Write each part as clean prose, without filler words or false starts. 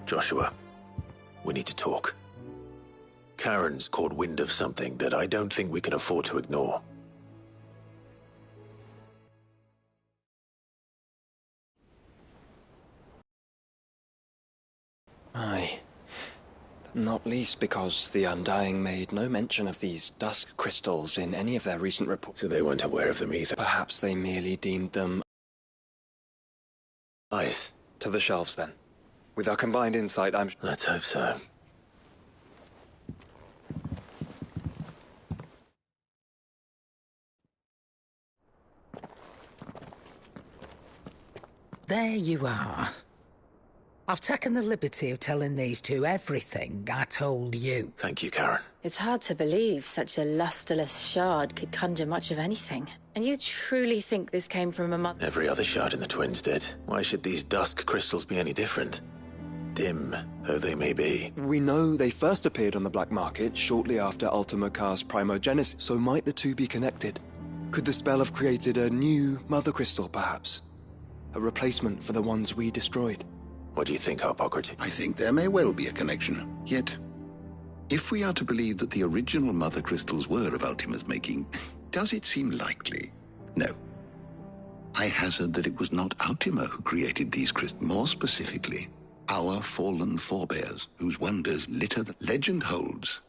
Joshua, we need to talk. Karen's caught wind of something that I don't think we can afford to ignore. Aye. Not least because the Undying made no mention of these dusk crystals in any of their recent reports. So they weren't aware of them either. Perhaps they merely deemed them... Nice. To the shelves, then. With our combined insight, Let's hope so. There you are. I've taken the liberty of telling these two everything I told you. Thank you, Karen. It's hard to believe such a lusterless shard could conjure much of anything. And you truly think this came from a mother? Every other shard in the Twins did. Why should these dusk crystals be any different? Dim though they may be. We know they first appeared on the black market shortly after Ultima Car's primogenesis, so might the two be connected? Could the spell have created a new mother crystal, perhaps? A replacement for the ones we destroyed? What do you think, Harpocrates? I think there may well be a connection. Yet, if we are to believe that the original mother crystals were of Ultima's making, does it seem likely? No. I hazard that it was not Ultima who created these crystals. More specifically, our fallen forebears, whose wonders litter the legend holds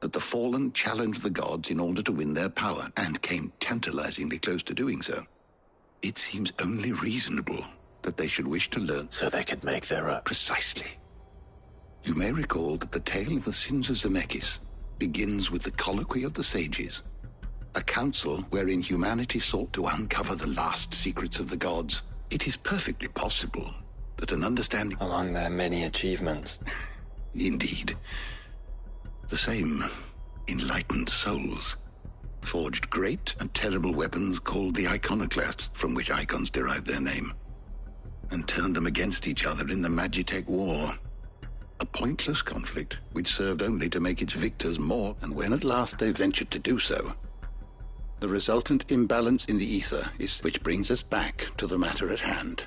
that the fallen challenged the gods in order to win their power, and came tantalizingly close to doing so. It seems only reasonable that they should wish to learn. So they could make their own. Precisely. You may recall that the tale of the sins of Zemeckis begins with the colloquy of the sages, a council wherein humanity sought to uncover the last secrets of the gods. It is perfectly possible that an understanding... Among their many achievements. Indeed. The same enlightened souls forged great and terrible weapons called the iconoclasts, from which icons derived their name, and turned them against each other in the Magitech War. A pointless conflict which served only to make its victors more, and when at last they ventured to do so, the resultant imbalance in the ether is which brings us back to the matter at hand.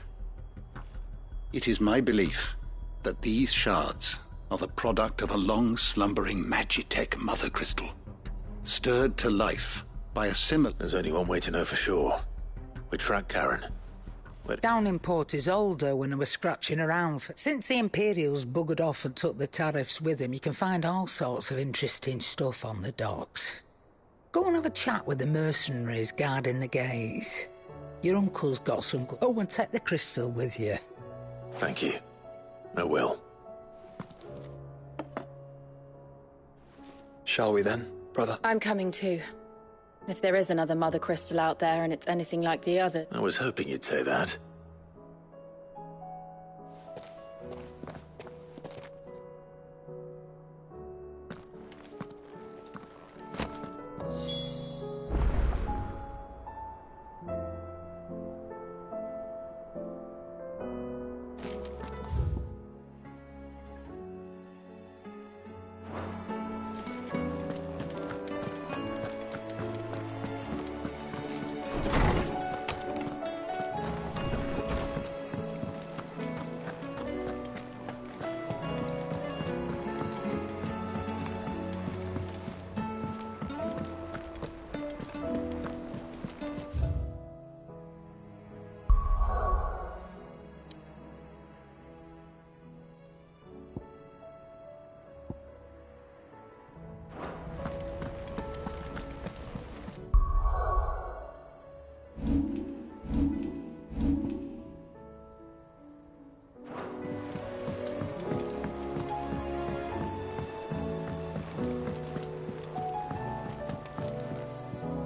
It is my belief that these shards are the product of a long-slumbering Magitech mother crystal, stirred to life by a similar... There's only one way to know for sure. We track Karen. Downingport is older when I was scratching around. Since the Imperials buggered off and took the tariffs with them, you can find all sorts of interesting stuff on the docks. Go and have a chat with the mercenaries guarding the gates. Your uncle's got some... Oh, and take the crystal with you. Thank you. I will. Shall we then, brother? I'm coming too. If there is another mother crystal out there and it's anything like the other... I was hoping you'd say that.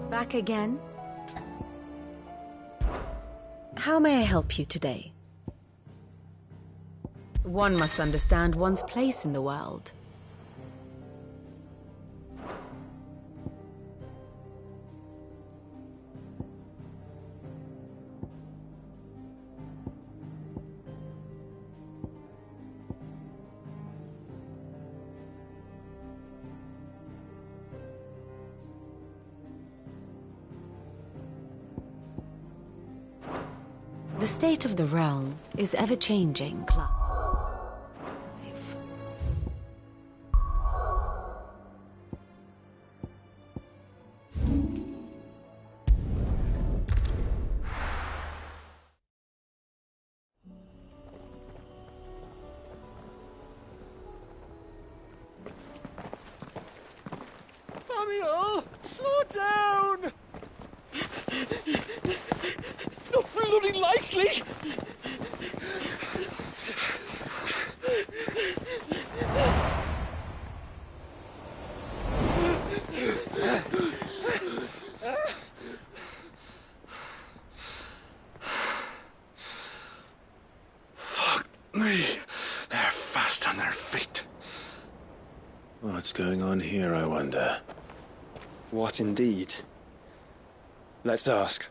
Back again? How may I help you today? One must understand one's place in the world. The state of the realm is ever-changing, Clark. Samuel! Slow down! Not bloody likely! Fuck me. They're fast on their feet. What's going on here, I wonder? What indeed? Let's ask.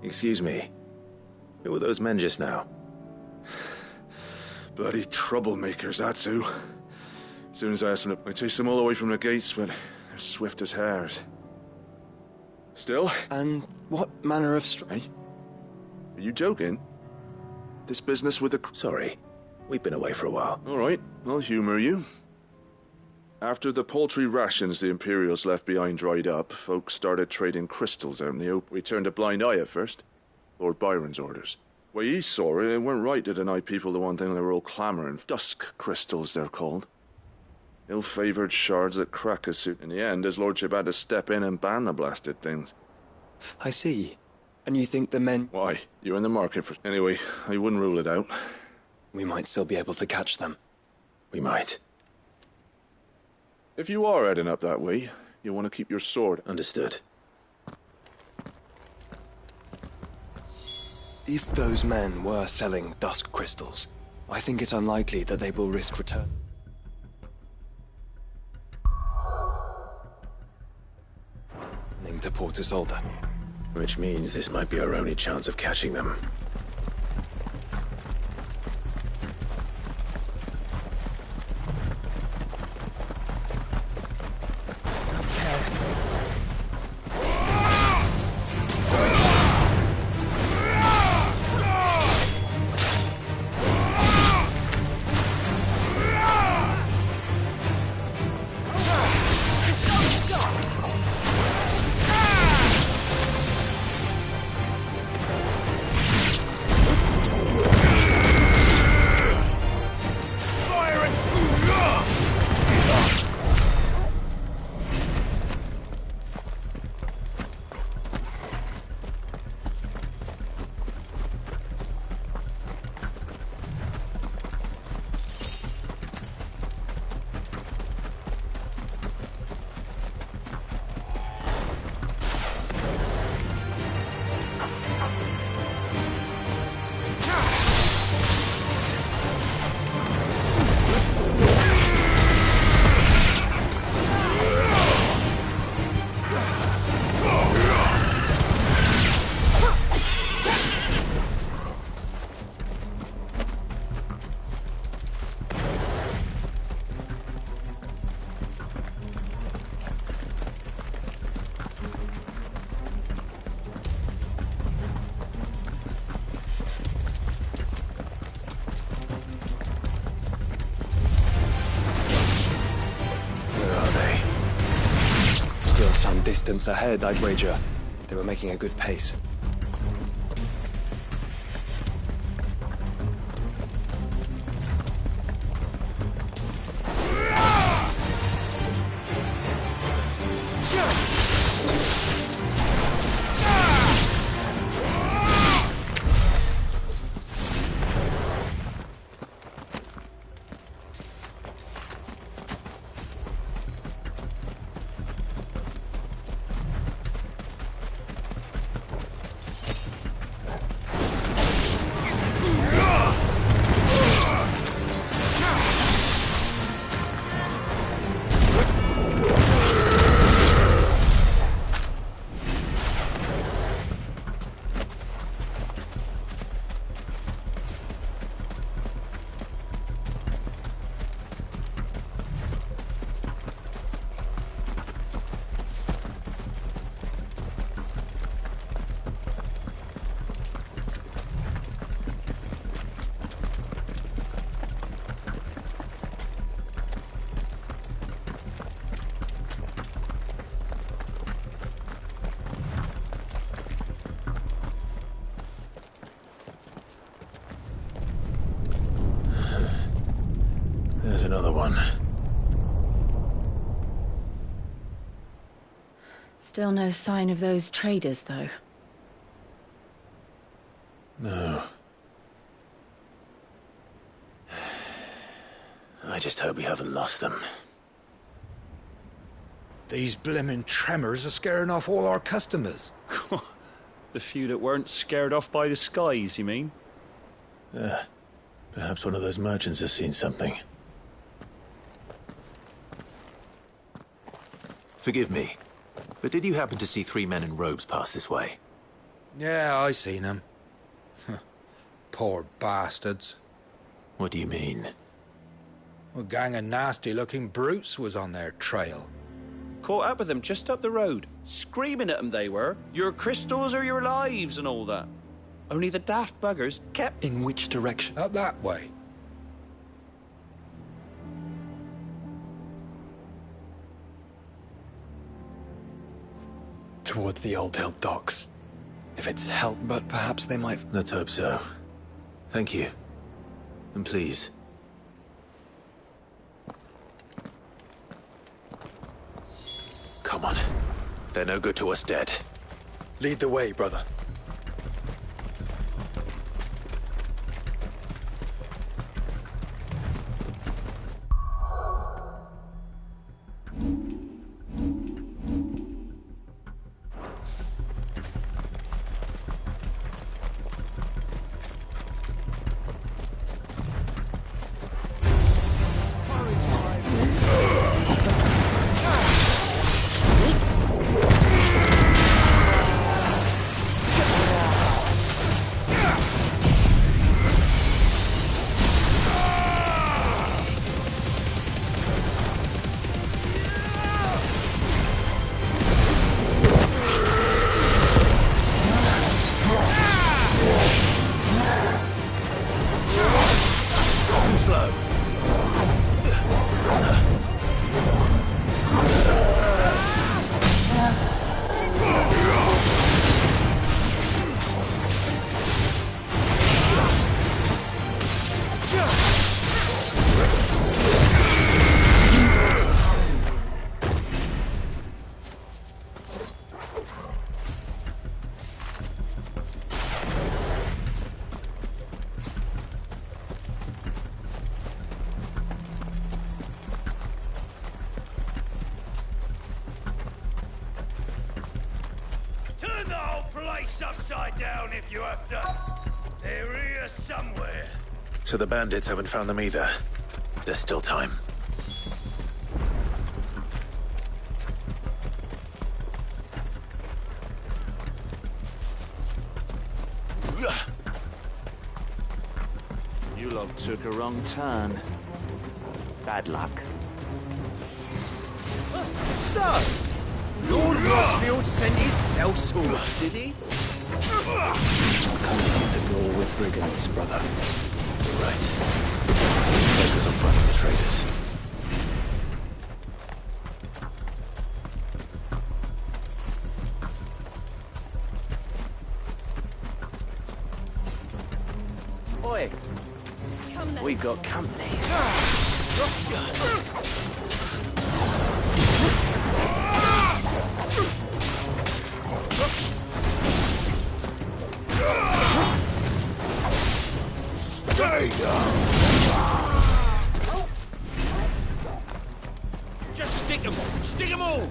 Excuse me. Who were those men just now? Bloody troublemakers, that's who. As soon as I asked them to, I chased them all away from the gates, but they're swift as hares. Still? And what manner of Hey? Are you joking? This business with the... Sorry. We've been away for a while. All right, I'll humor you. After the paltry rations the Imperials left behind dried up, folks started trading crystals out in the open. We turned a blind eye at first. Lord Byron's orders. Way he saw it, it weren't right to deny people the one thing they were all clamouring. Dusk crystals, they're called. Ill-favoured shards that crack a suit. In the end, his lordship had to step in and ban the blasted things. I see. And you think the men... Why? You're in the market for... Anyway, I wouldn't rule it out. We might still be able to catch them. We might. If you are heading up that way, you want to keep your sword. Understood. If those men were selling dusk crystals, I think it unlikely that they will risk return. To Port Isolde. Which means this might be our only chance of catching them. Some distance ahead, I'd wager. They were making a good pace. another one. Still no sign of those traders, though. No. I just hope we haven't lost them. These blimmin' tremors are scaring off all our customers. The few that weren't scared off by the skies, you mean? Perhaps one of those merchants has seen something. Forgive me, but did you happen to see 3 men in robes pass this way? Yeah, I seen them. Poor bastards. What do you mean? A gang of nasty-looking brutes was on their trail. Caught up with them just up the road. Screaming at them they were. Your crystals or your lives and all that. Only the daft buggers kept... In which direction? Up that way. Towards the Old Hill docks. If it's help, but perhaps they might... Let's hope so. Thank you. And please. Come on. They're no good to us dead. Lead the way, brother. Upside down if you have to. They're here somewhere. So the bandits haven't found them either. There's still time. You lot took a wrong turn. Bad luck. So, Lord Westfield sent his sellswords, did he? Coming to war with brigands, brother. You're right. Focus on finding the traders. Oi! We've got company. Stay down! Just stick 'em! Stick 'em all!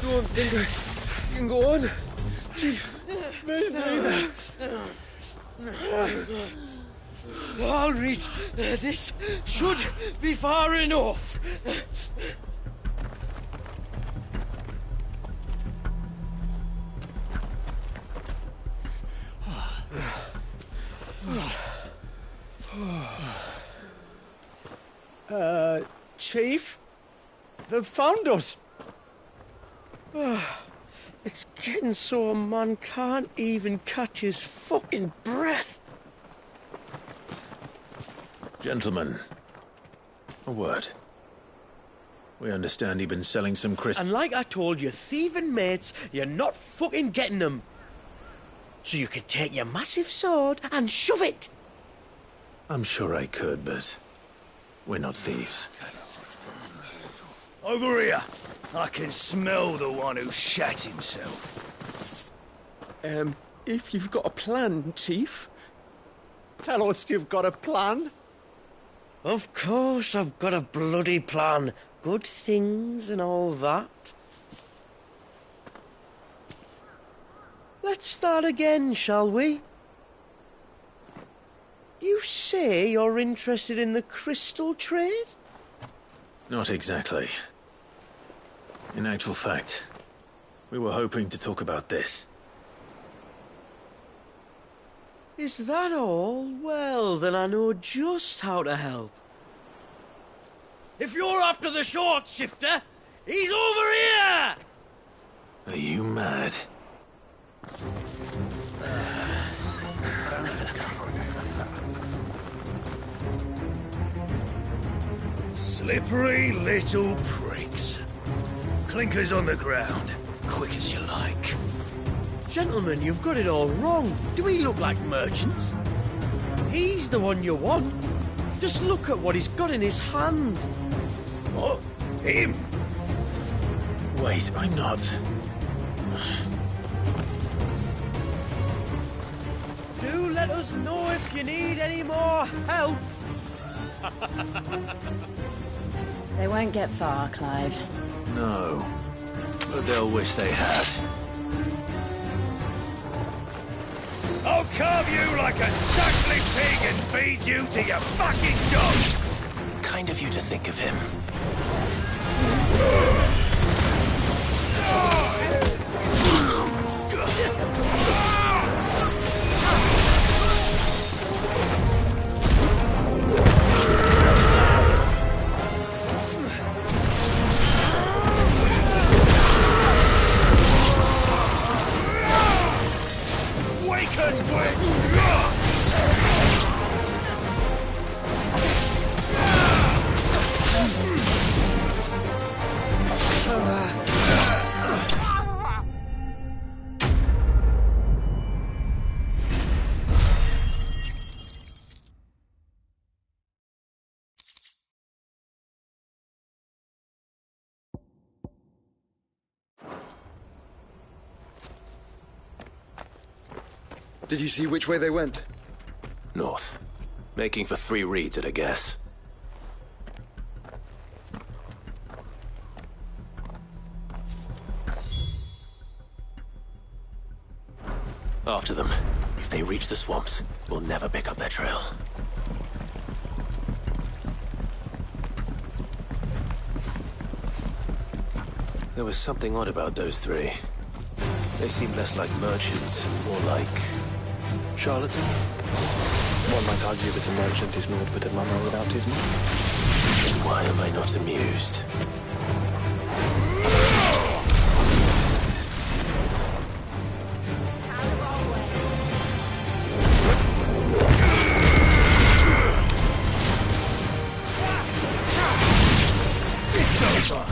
Don't think I can go on. Chief, me neither. I'll read. This should be far enough. Chief? They've found us. It's getting so a man can't even catch his fucking breath. Gentlemen, a word. We understand you've been selling some crystals. And like I told you, thieving mates, you're not fucking getting them. So you could take your massive sword and shove it. I'm sure I could, but we're not thieves. Over here. I can smell the one who shat himself. If you've got a plan, Chief. Tell us you've got a plan. Of course I've got a bloody plan. Good things and all that. Let's start again, shall we? You say you're interested in the crystal trade? Not exactly. In actual fact, we were hoping to talk about this. Is that all? Well, then I know just how to help. If you're after the short shifter, he's over here! Are you mad? Slippery little pricks. Clinkers on the ground, quick as you like. Gentlemen, you've got it all wrong. Do we look like merchants? He's the one you want. Just look at what he's got in his hand. What? Him? Wait, I'm not... Do let us know if you need any more help. They won't get far, Clive. No. But they'll wish they had. I'll carve you like a suckling pig and feed you to your fucking dog! Kind of you to think of him. Did you see which way they went? North. Making for 3 reads at a guess. After them. If they reach the swamps, we'll never pick up their trail. There was something odd about those 3. They seemed less like merchants and more like... charlatans? One might argue that a merchant is naught but a mummer without his money. Then why am I not amused? It's over!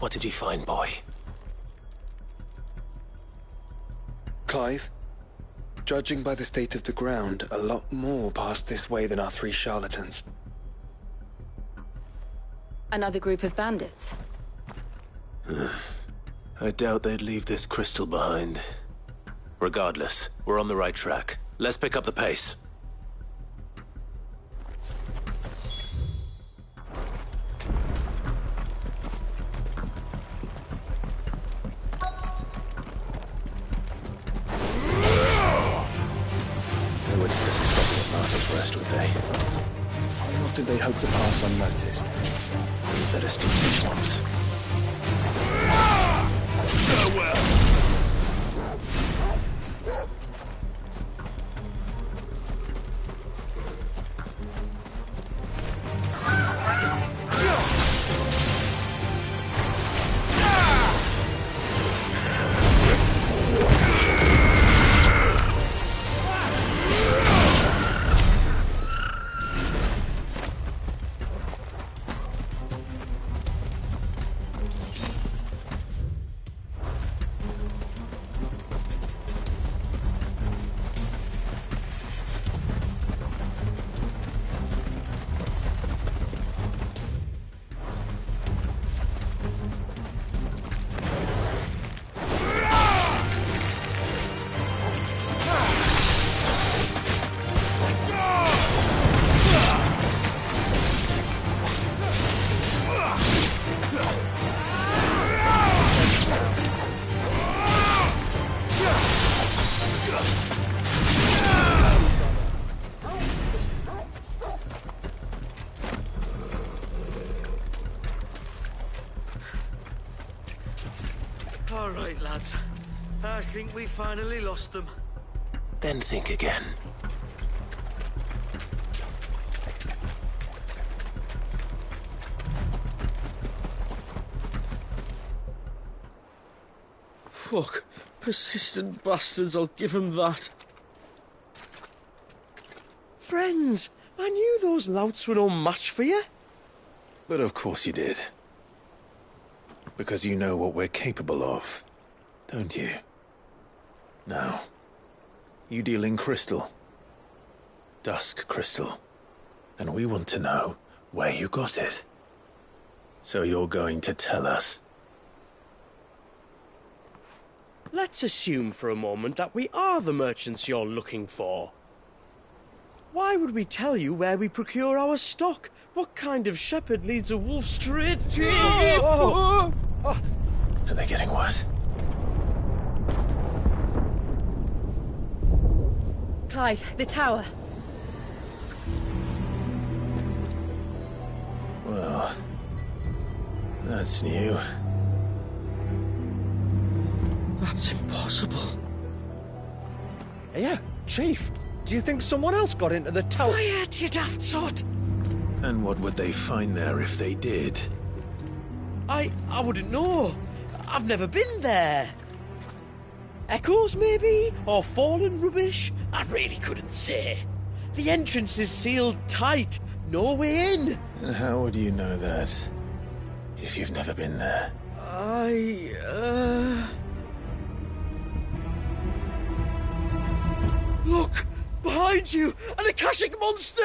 What did you find, boy? Clive, judging by the state of the ground, a lot more passed this way than our 3 charlatans. Another group of bandits? I doubt they'd leave this crystal behind. Regardless, we're on the right track. Let's pick up the pace. They wouldn't risk stopping at Martha's Rest, would they? Not if they hope to pass unnoticed. Let us stick to the swamps. All right, lads. I think we finally lost them. Then think again. Fuck. Persistent bastards, I'll give them that. Friends, I knew those louts were no match for you. But of course you did. Because you know what we're capable of, don't you? Now, you deal in crystal. Dusk crystal. And we want to know where you got it. So you're going to tell us. Let's assume for a moment that we are the merchants you're looking for. Why would we tell you where we procure our stock? What kind of shepherd leads a wolf straight to... Are they getting worse? Clive, the tower. Well, that's new. That's impossible. Yeah, Chief. Do you think someone else got into the tower? Quiet, you daft sot! And what would they find there if they did? I wouldn't know. I've never been there. Echoes, maybe? Or fallen rubbish? I really couldn't say. The entrance is sealed tight. No way in. And how would you know that? If you've never been there? Look! Behind you! An Akashic monster!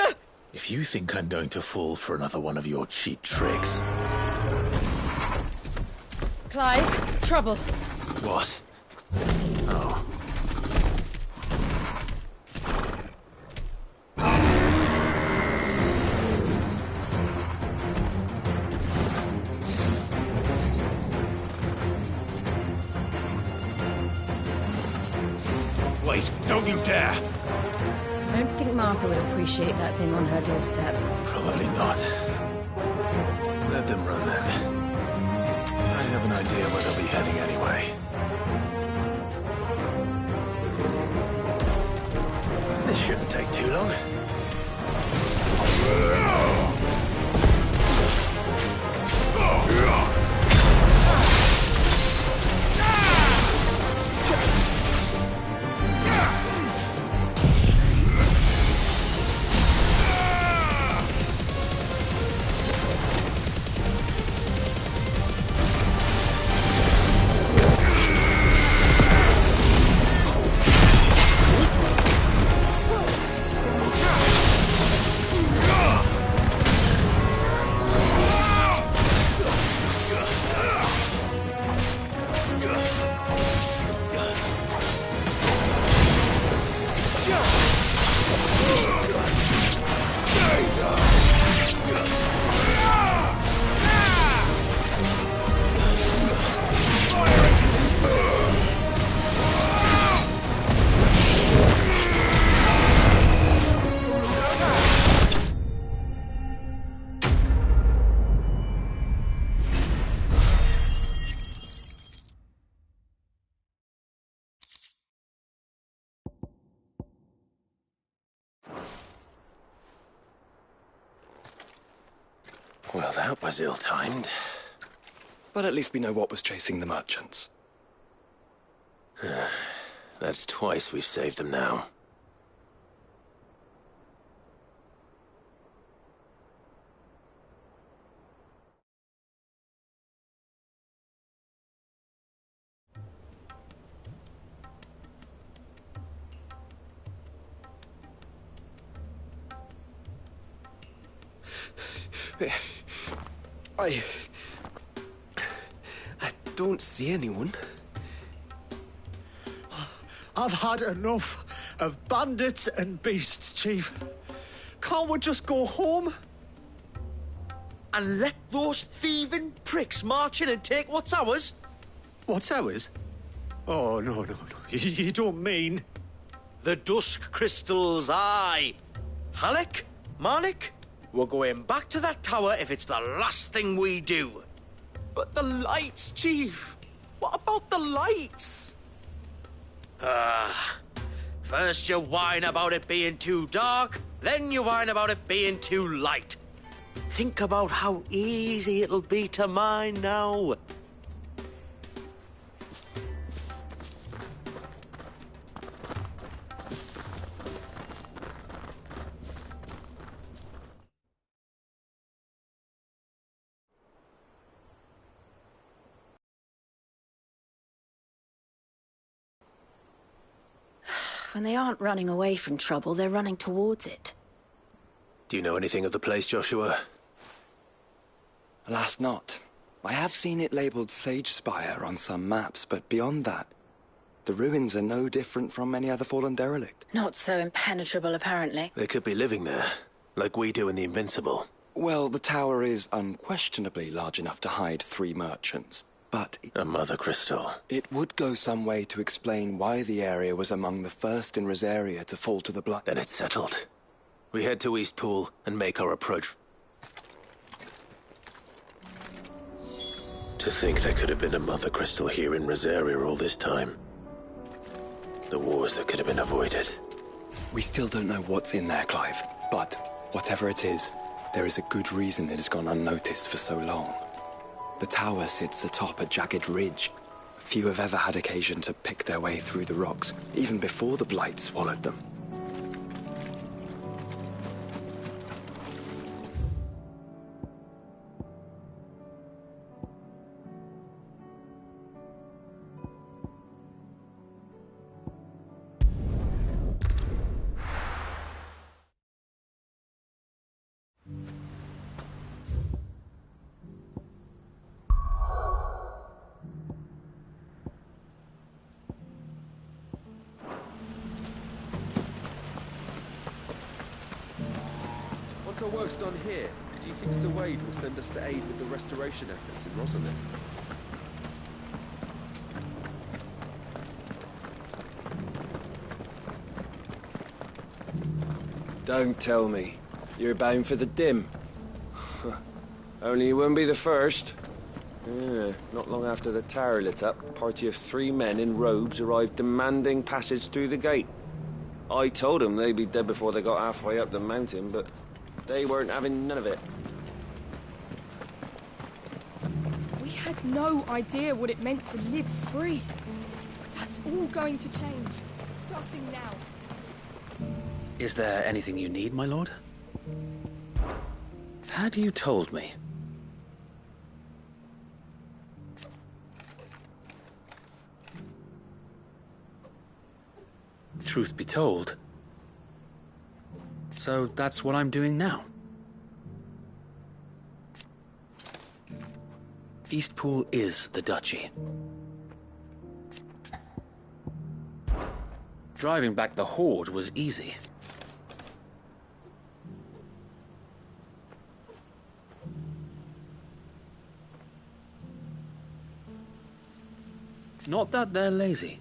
If you think I'm going to fall for another one of your cheap tricks... Clive, trouble. What? Oh. Wait, don't you dare! I don't think Martha would appreciate that thing on her doorstep. Probably not. Let them run then. I have an idea where they'll be heading anyway. This shouldn't take too long. Well, that was ill-timed. But at least we know what was chasing the merchants. That's twice we've saved them now. I don't see anyone. I've had enough of bandits and beasts, Chief. Can't we just go home? And let those thieving pricks march in and take what's ours? What's ours? Oh, no. You don't mean... The Dusk Crystals, aye. Halleck? Marnik? We're going back to that tower if it's the last thing we do. But the lights, Chief. What about the lights? First you whine about it being too dark, then you whine about it being too light. Think about how easy it'll be to mine now. When they aren't running away from trouble, they're running towards it. Do you know anything of the place, Joshua? Alas, not. I have seen it labelled Sage Spire on some maps, but beyond that, the ruins are no different from any other fallen derelict. Not so impenetrable, apparently. They could be living there, like we do in the Invincible. Well, the tower is unquestionably large enough to hide 3 merchants. But a mother crystal. It would go some way to explain why the area was among the first in Rosaria to fall to the blood. Then it's settled. We head to Eastpool and make our approach. To think there could have been a mother crystal here in Rosaria all this time. The wars that could have been avoided. We still don't know what's in there, Clive. But whatever it is, there is a good reason it has gone unnoticed for so long. The tower sits atop a jagged ridge. Few have ever had occasion to pick their way through the rocks, even before the blight swallowed them. Once our work's done here, do you think Sir Wade will send us to aid with the restoration efforts in Rosalind? Don't tell me. You're bound for the dim. Only you won't be the first. Yeah, not long after the tower lit up, a party of 3 men in robes arrived demanding passage through the gate. I told them they'd be dead before they got halfway up the mountain, but they weren't having none of it. We had no idea what it meant to live free. But that's all going to change, starting now. Is there anything you need, my lord? Had you told me? Truth be told. So that's what I'm doing now. Eastpool is the duchy. Driving back the Horde was easy. Not that they're lazy.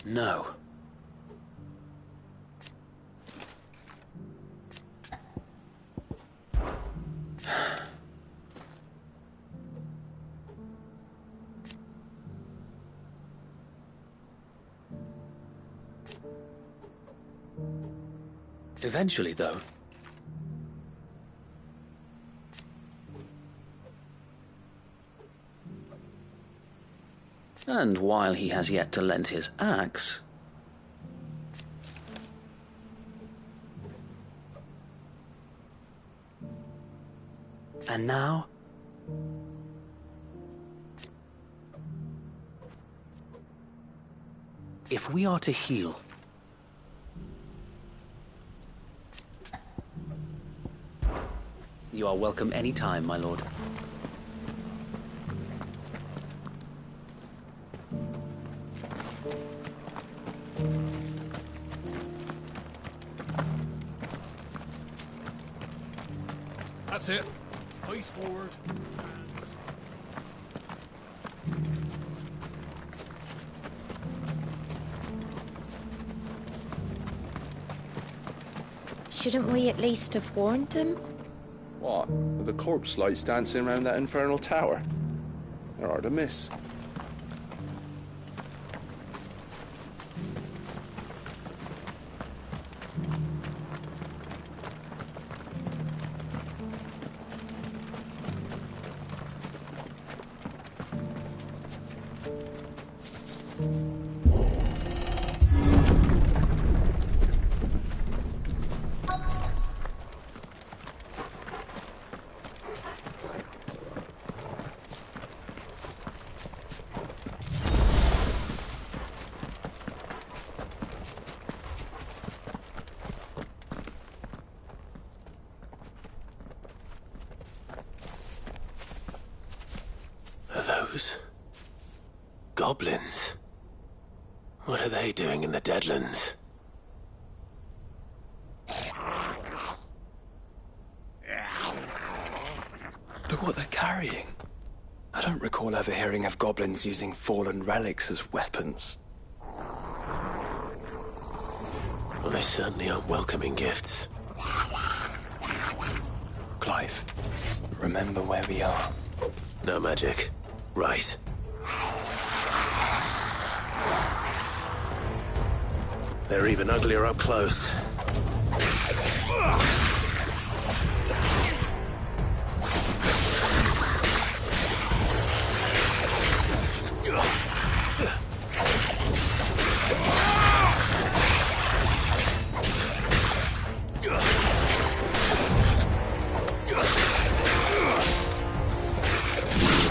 No. Eventually, though. And while he has yet to lend his axe... And now... if we are to heal... You are welcome any time, my lord. That's it. Face forward. Shouldn't we at least have warned him? What? With the corpse lights dancing around that infernal tower? They're hard to miss. Goblins? What are they doing in the Deadlands? Look what they're carrying. I don't recall ever hearing of goblins using fallen relics as weapons. Well, they certainly aren't welcoming gifts. Clive, remember where we are. No magic. Right. They're even uglier up close.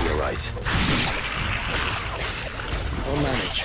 You're right. We'll manage.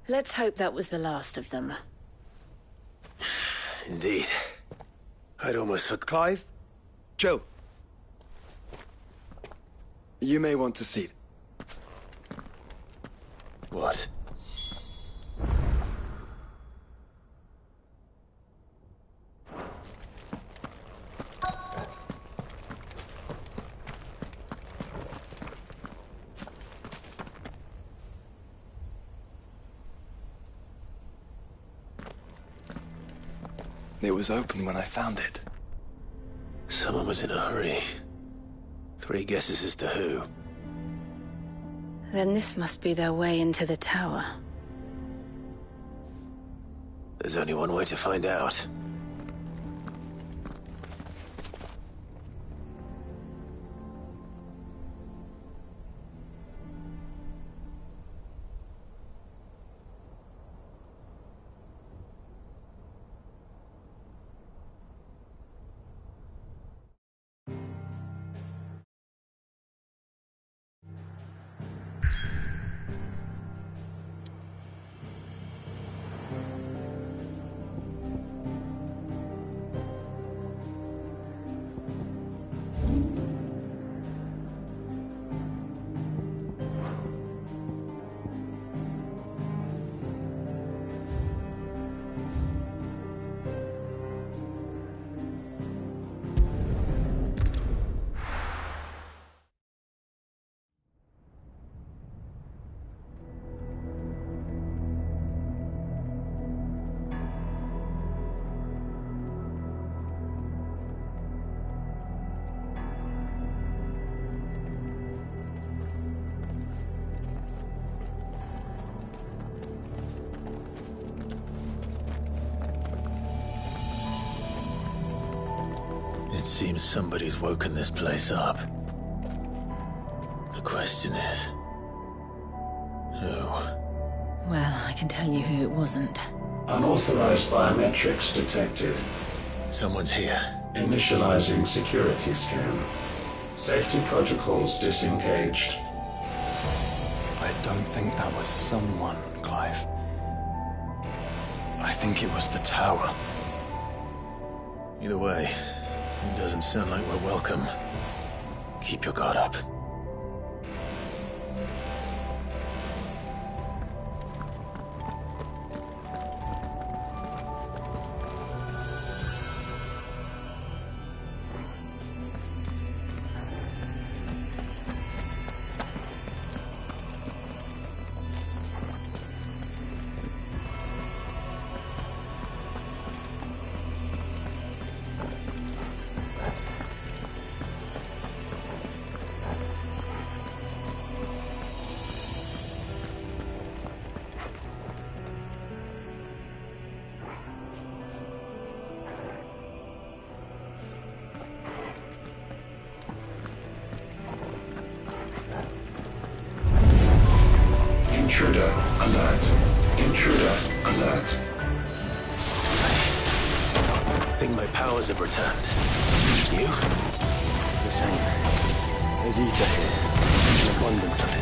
Let's hope that was the last of them. Indeed. I'd almost forgot. Clive? Joe? You may want to see it. What? It was open when I found it. Someone was in a hurry. 3 guesses as to who. Then this must be their way into the tower. There's only one way to find out. It seems somebody's woken this place up. The question is... who? Well, I can tell you who it wasn't. Unauthorized biometrics detected. Someone's here. Initializing security scan. Safety protocols disengaged. I don't think that was someone, Clive. I think it was the tower. Either way, it doesn't sound like we're welcome. Keep your guard up. Intruder alert. Intruder alert. I think my powers have returned. You? The same. There's ether here. An abundance of it.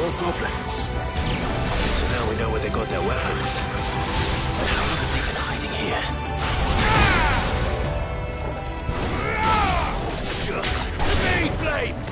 more goblins. So now we know where they got their weapons. But how long have they been hiding here? Grenade flames!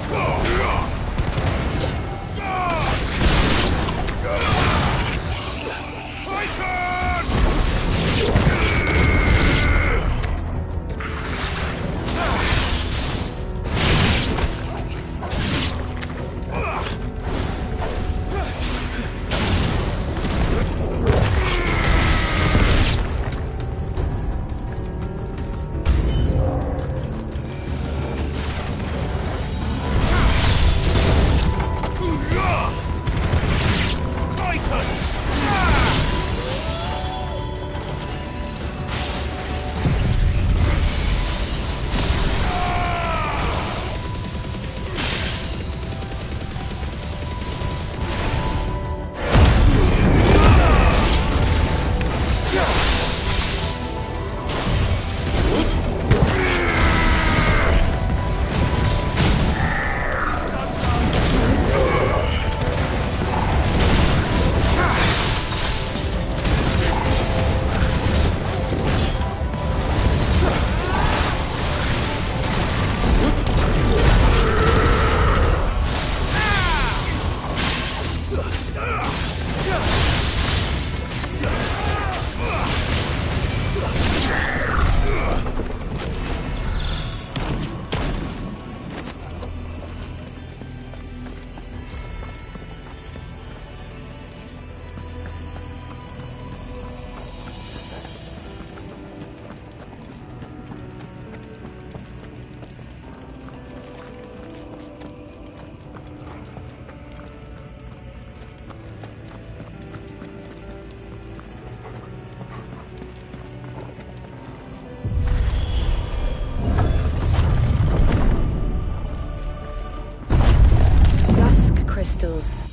Crystals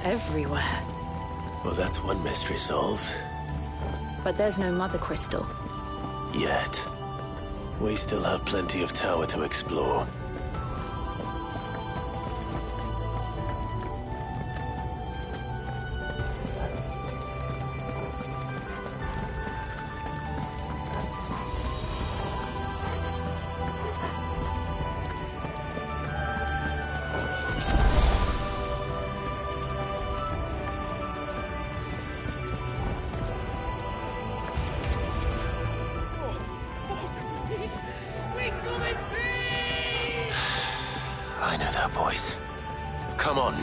everywhere. Well, that's one mystery solved. But there's no mother crystal. Yet. We still have plenty of tower to explore. I know that voice. Come on.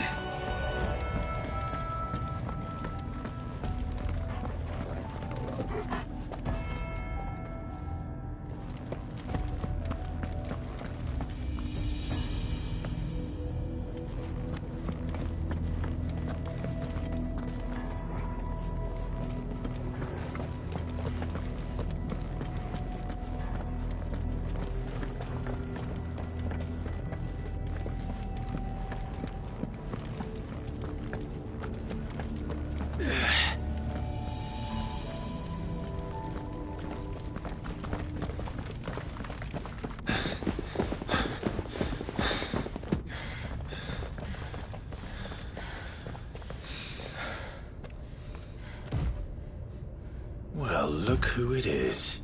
Well, look who it is.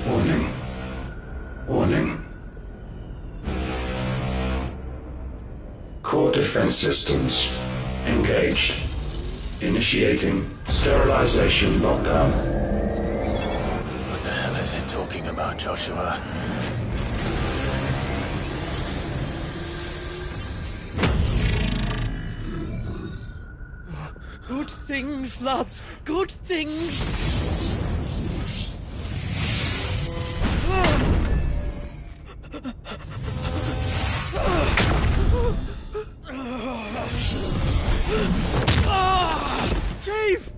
Warning. Warning. Core defense systems engaged. Initiating sterilization lockdown. What the hell is it talking about, Joshua? Good things, lads. Good things. Chief!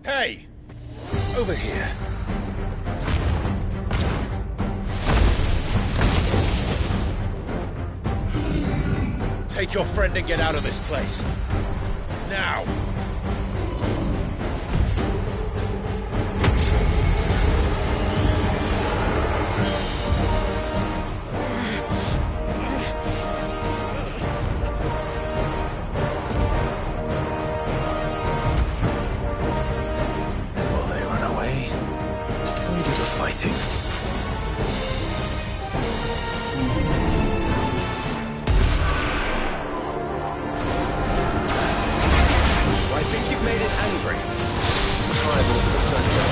Hey! Over here. Take your friend and get out of this place. Now! Will they run away? We do the fighting. I think you've made it angry. Tribal to the center.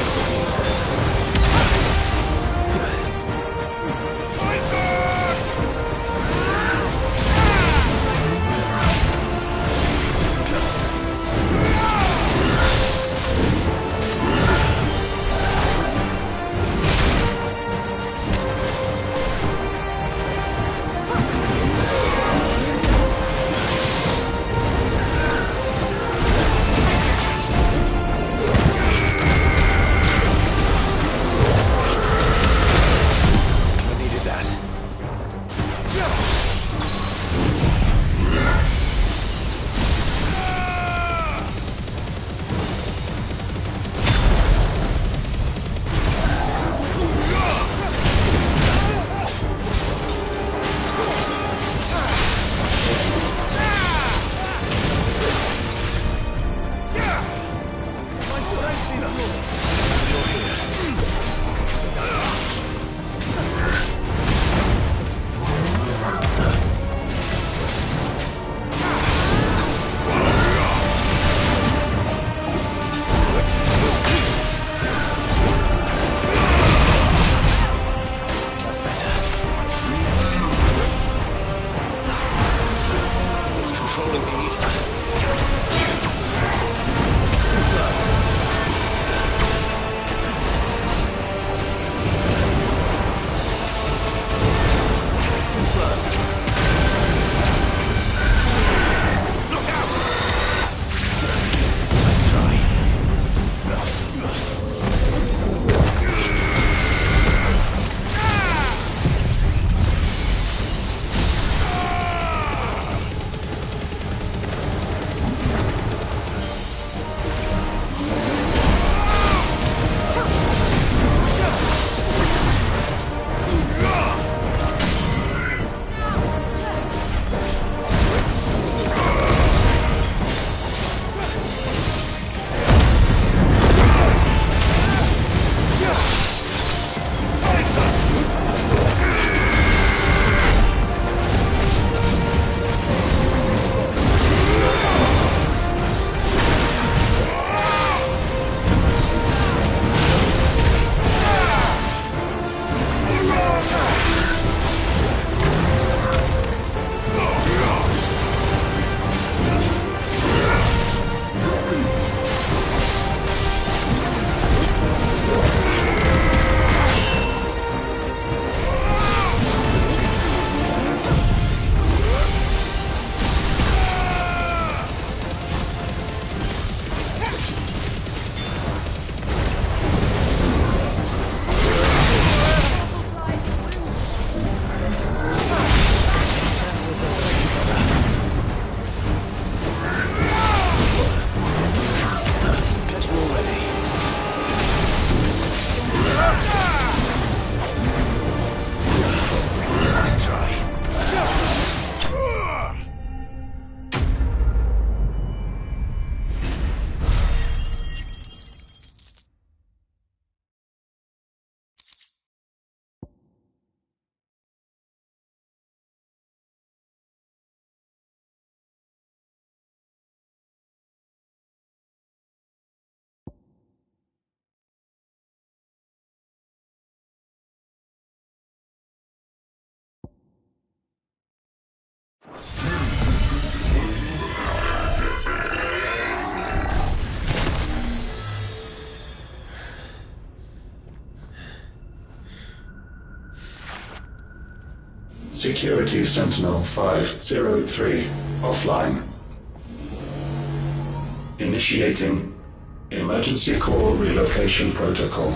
Security Sentinel 503 offline. Initiating Emergency Core Relocation Protocol.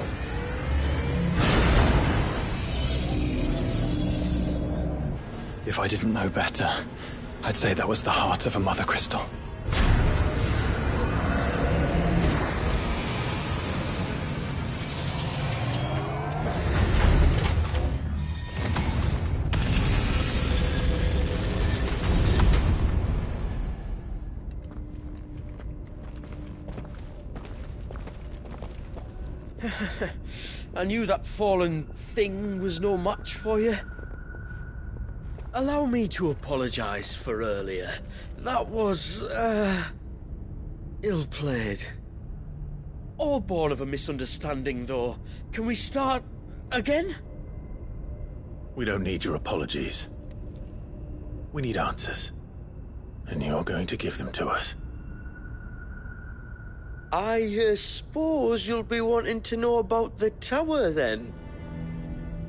If I didn't know better, I'd say that was the heart of a Mother Crystal. I knew that fallen thing was no match for you. Allow me to apologise for earlier. That was, ill-played. All born of a misunderstanding, though. Can we start again? We don't need your apologies. We need answers. And you're going to give them to us. I suppose you'll be wanting to know about the tower, then?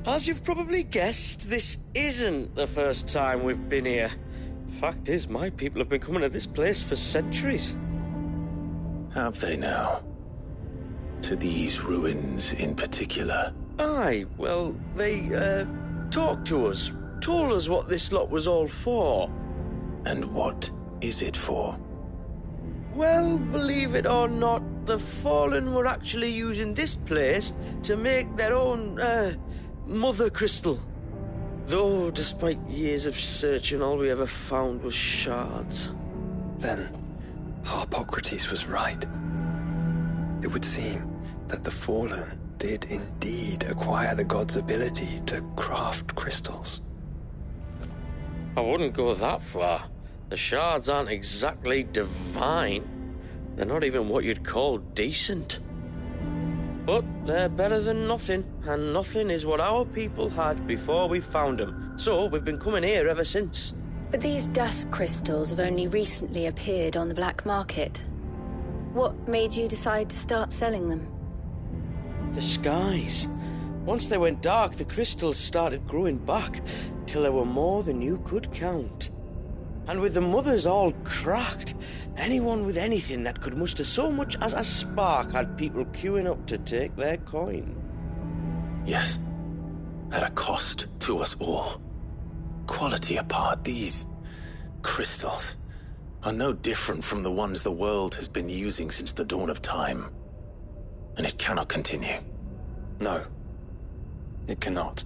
As you've probably guessed, this isn't the first time we've been here. Fact is, my people have been coming to this place for centuries. Have they now? To these ruins in particular? Aye, well, they, talked to us, told us what this lot was all for. And what is it for? Well, believe it or not, the Fallen were actually using this place to make their own, Mother Crystal. Though, despite years of searching, all we ever found was shards. Then, Harpocrates was right. It would seem that the Fallen did indeed acquire the god's ability to craft crystals. I wouldn't go that far. The shards aren't exactly divine. They're not even what you'd call decent. But they're better than nothing, and nothing is what our people had before we found them. So we've been coming here ever since. But these dust crystals have only recently appeared on the black market. What made you decide to start selling them? The skies. Once they went dark, the crystals started growing back, till there were more than you could count. And with the mothers all cracked, anyone with anything that could muster so much as a spark had people queuing up to take their coin. Yes, at a cost to us all. Quality apart, these crystals are no different from the ones the world has been using since the dawn of time. And it cannot continue. No, it cannot.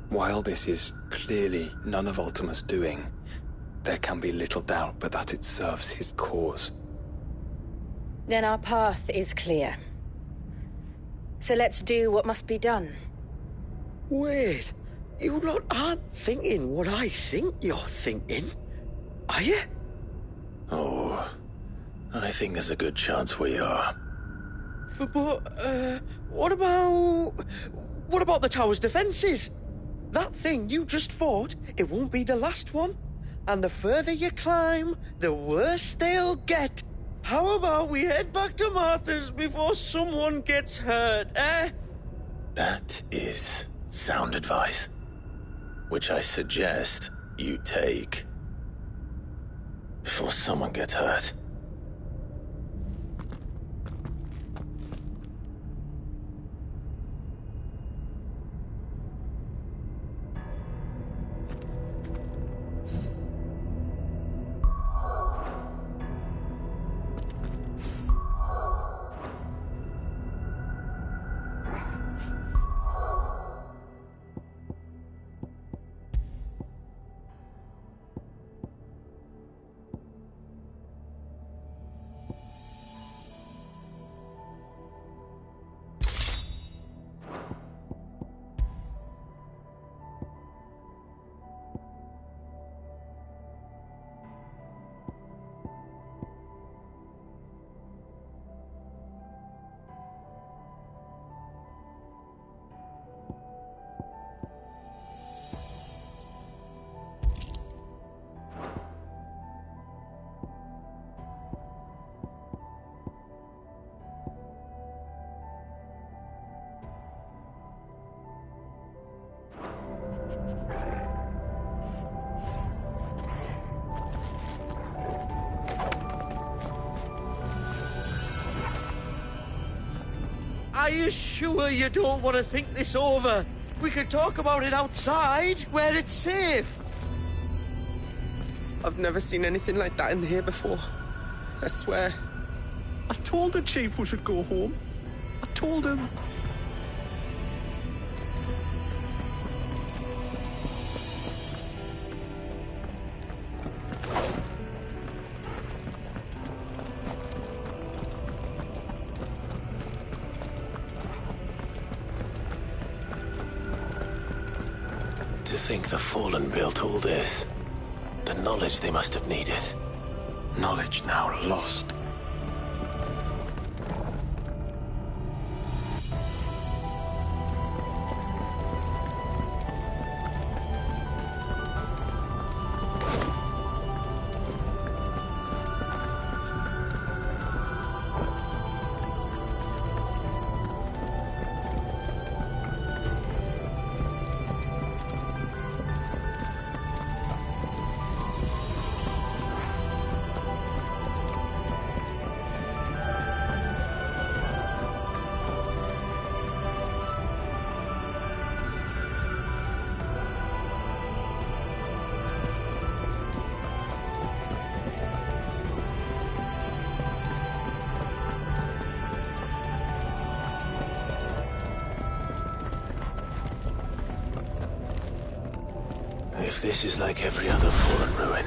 While this is clearly none of Ultima's doing, there can be little doubt but that it serves his cause. Then our path is clear. So let's do what must be done. Wait, you lot aren't thinking what I think you're thinking, are you? Oh, I think there's a good chance we are. But, what about the tower's defenses? That thing you just fought, it won't be the last one. And the further you climb, the worse they'll get. How about we head back to Martha's before someone gets hurt, eh? That is sound advice, which I suggest you take before someone gets hurt. Are you sure you don't want to think this over? We could talk about it outside, where it's safe. I've never seen anything like that in here before. I swear. I told the chief we should go home. I told him. To think the Fallen built all this. The knowledge they must have needed. Knowledge now lost. If this is like every other fallen ruin,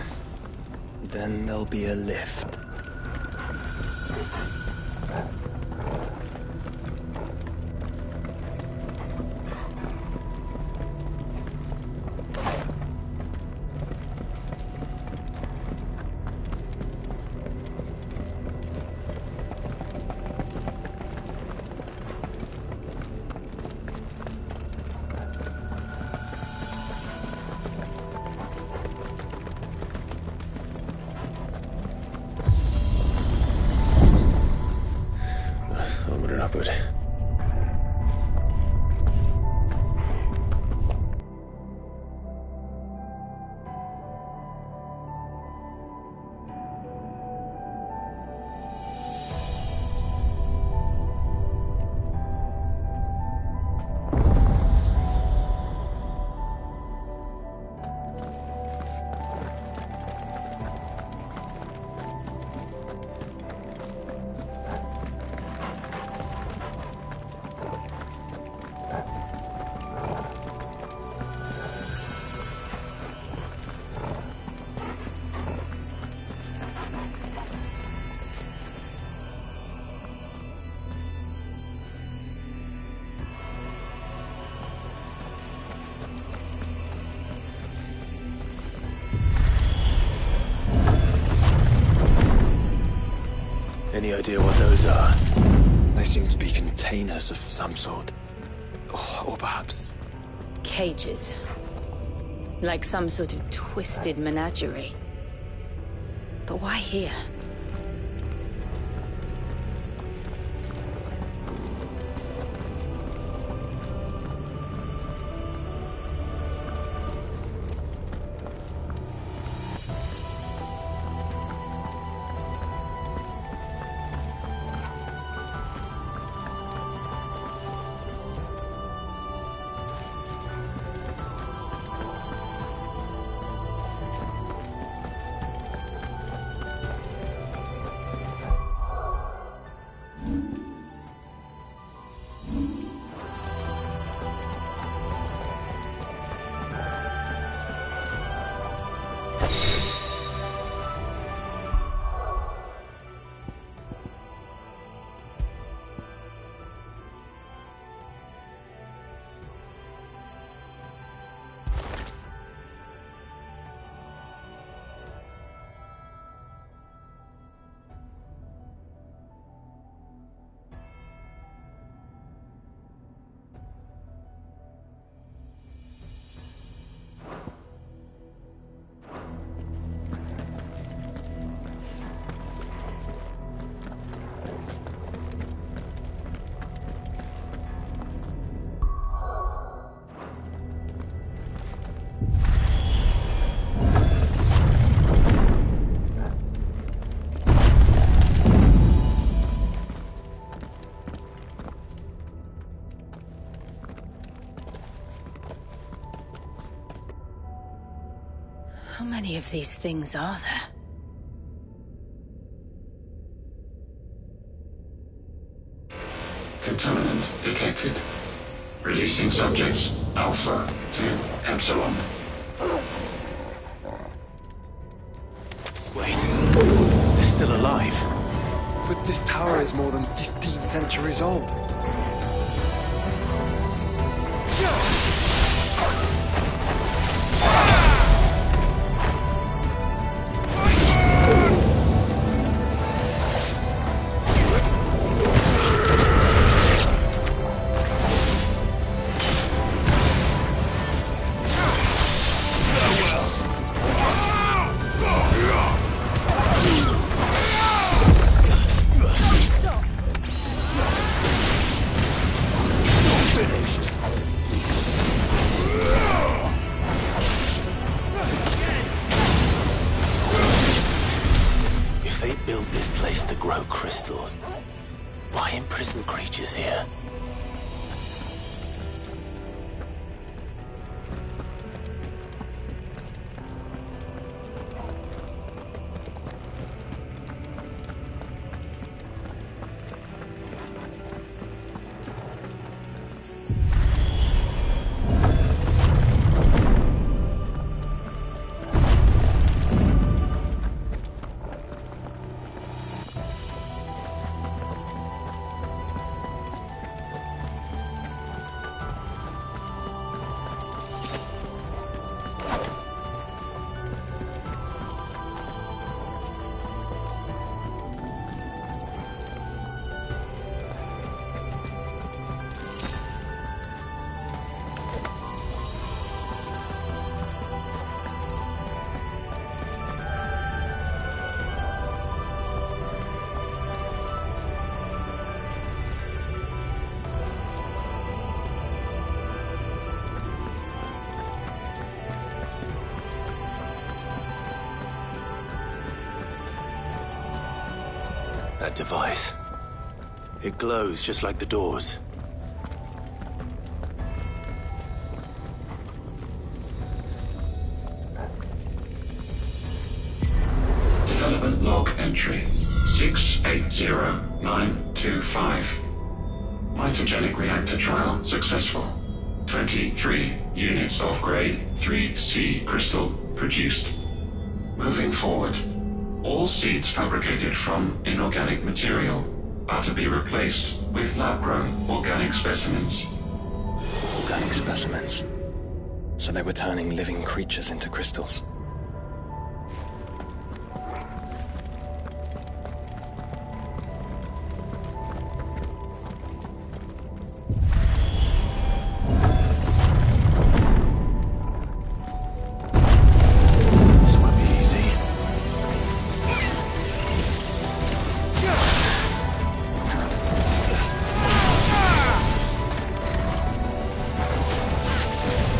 then there'll be a lift. Upward. Any idea what those are? They seem to be containers of some sort. Or perhaps... Cages. Like some sort of twisted menagerie. But why here? many of these things are there? Contaminant detected. Releasing subjects Alpha to Epsilon. Wait, they're still alive. But this tower is more than 15 centuries old. Why imprison creatures here? That device. It glows just like the doors. Development log entry 680925. Mitogenic reactor trial successful. 23 units of grade 3C crystal produced. Moving forward, all seeds fabricated from inorganic material are to be replaced with lab-grown organic specimens. Organic specimens. So they were turning living creatures into crystals.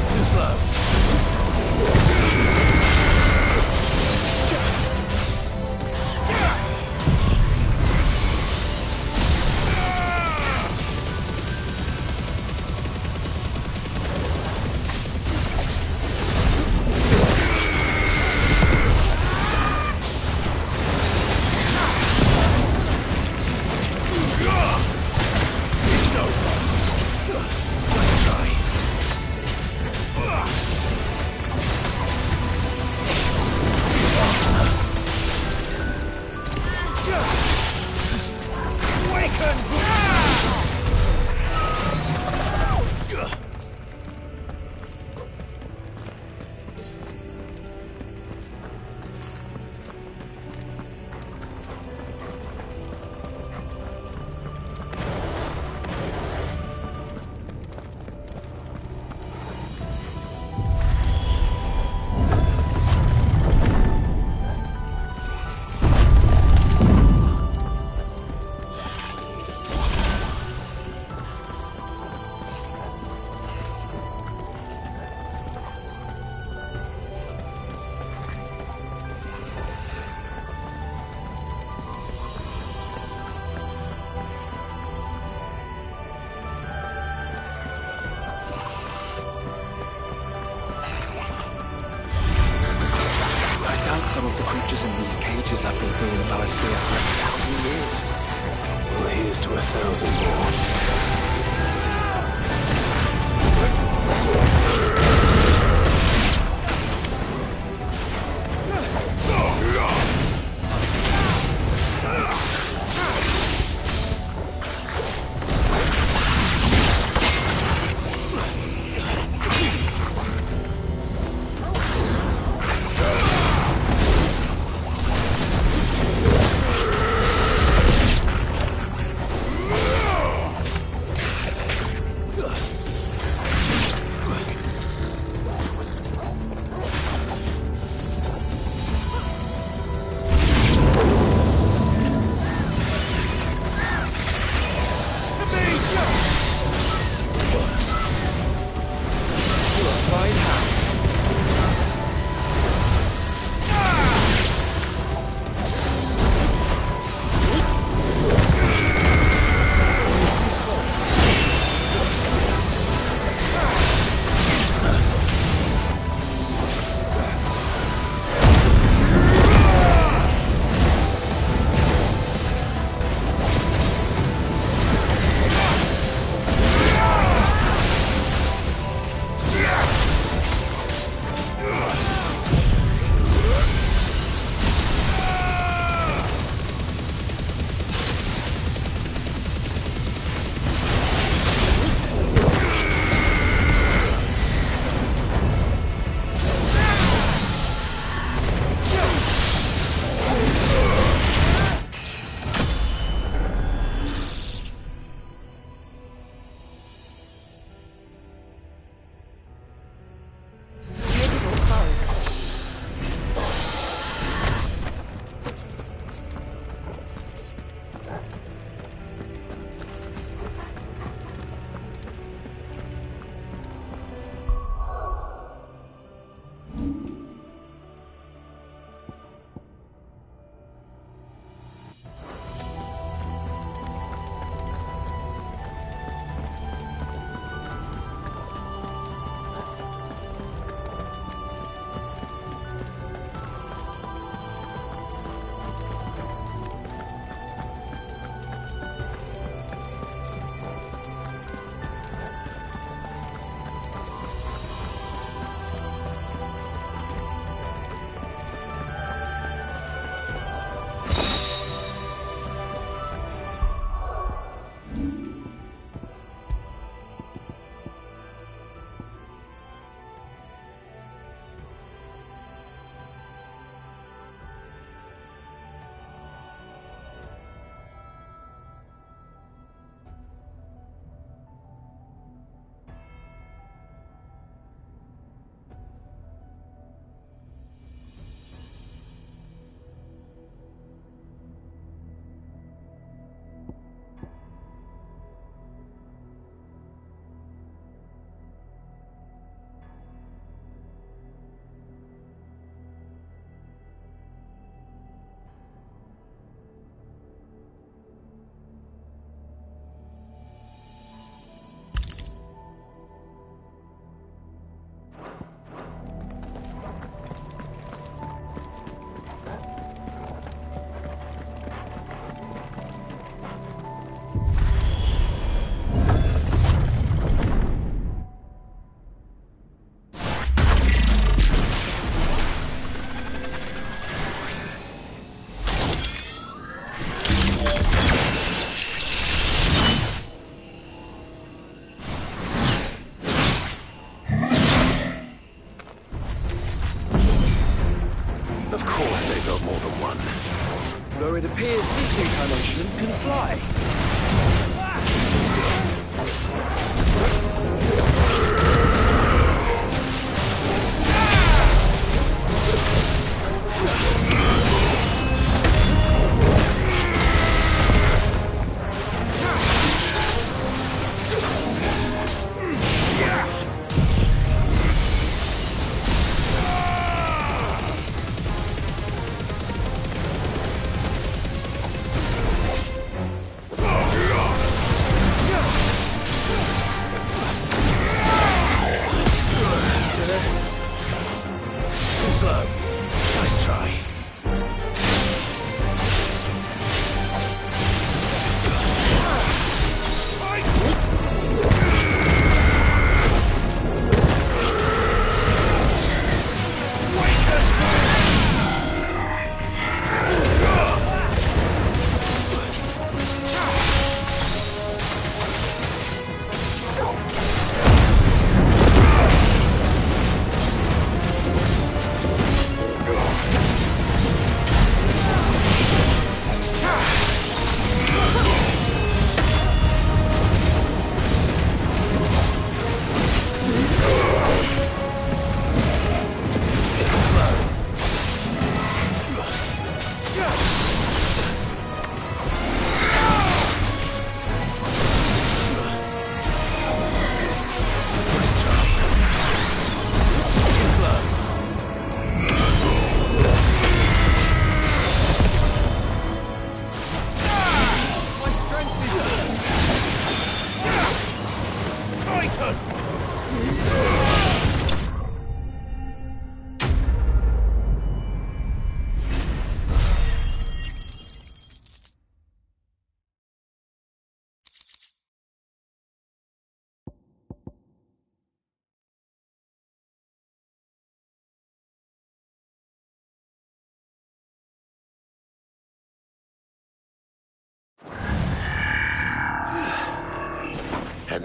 Too slow. these cages I've been seeing Valisthea for 1,000 years. Well, here's to 1,000 more. Though it appears this incarnation can fly.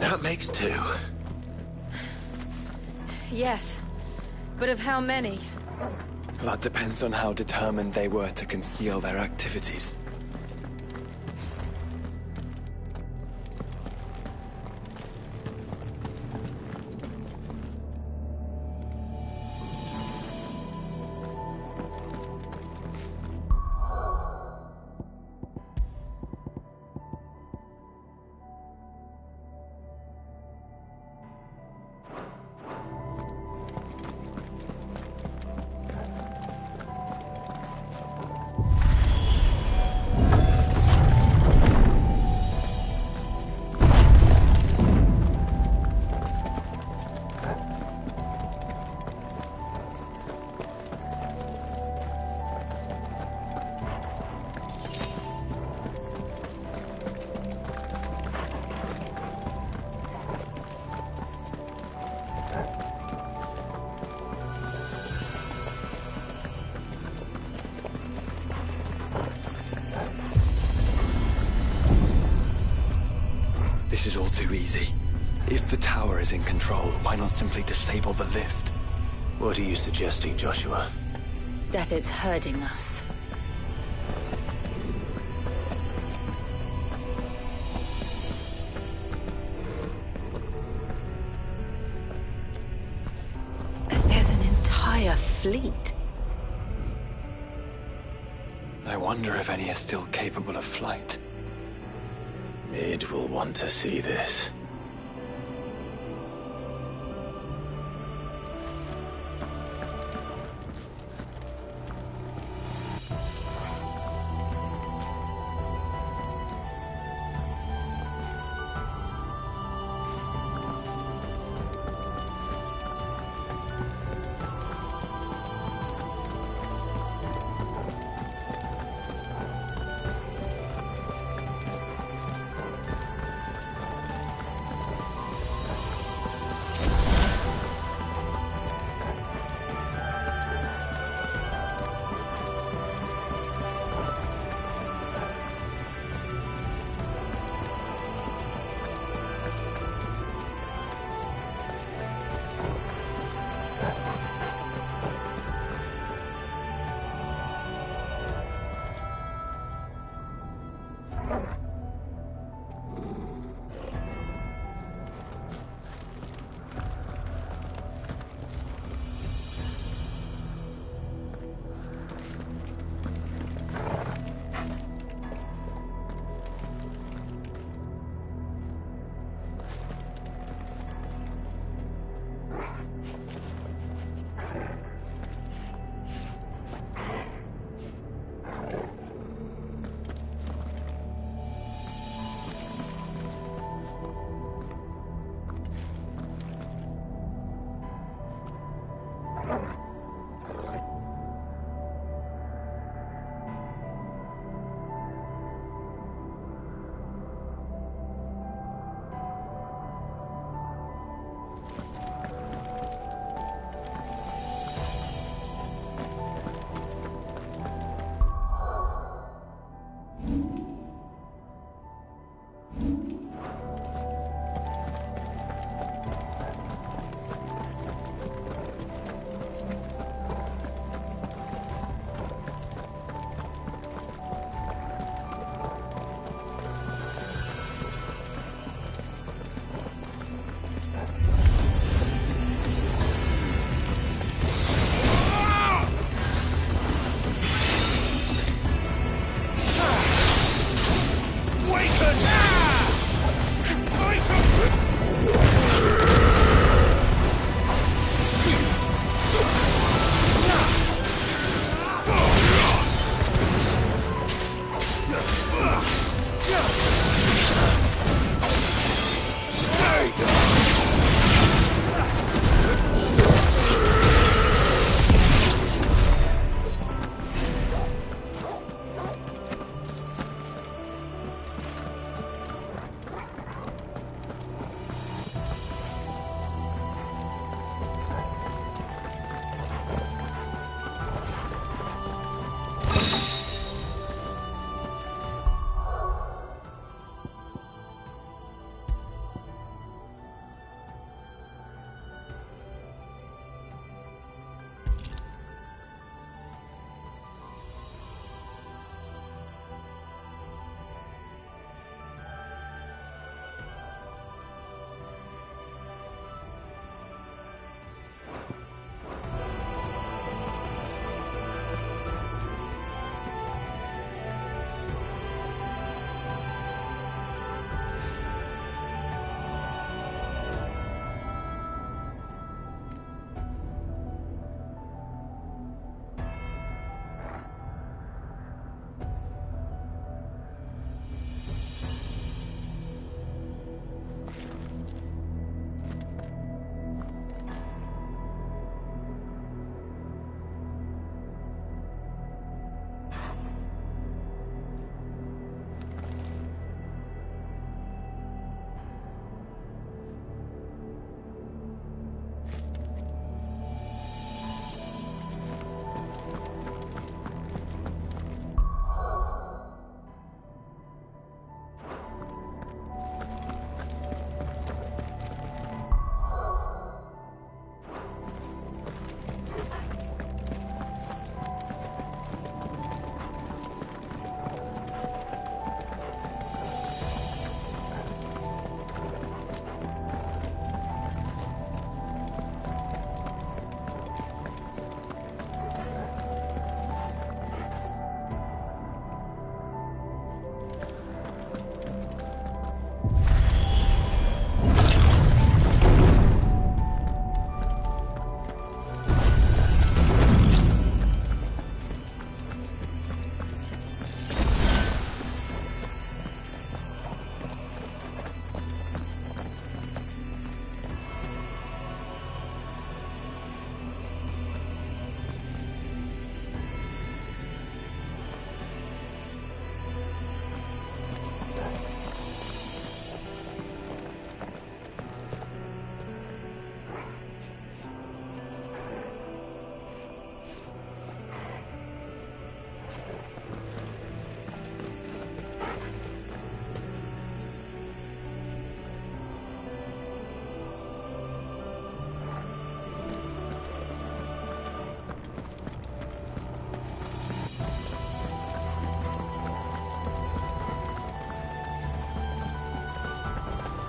That makes 2. Yes. But of how many? That depends on how determined they were to conceal their activities. This is all too easy. If the tower is in control, why not simply disable the lift? What are you suggesting, Joshua? That it's hurting us. There's an entire fleet. I wonder if any are still capable of flight. Mid will want to see this.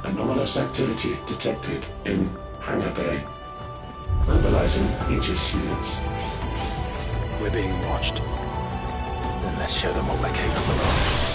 Anomalous activity detected in Hangar Bay. Mobilizing Aegis units. We're being watched. Then let's show them what we're capable of.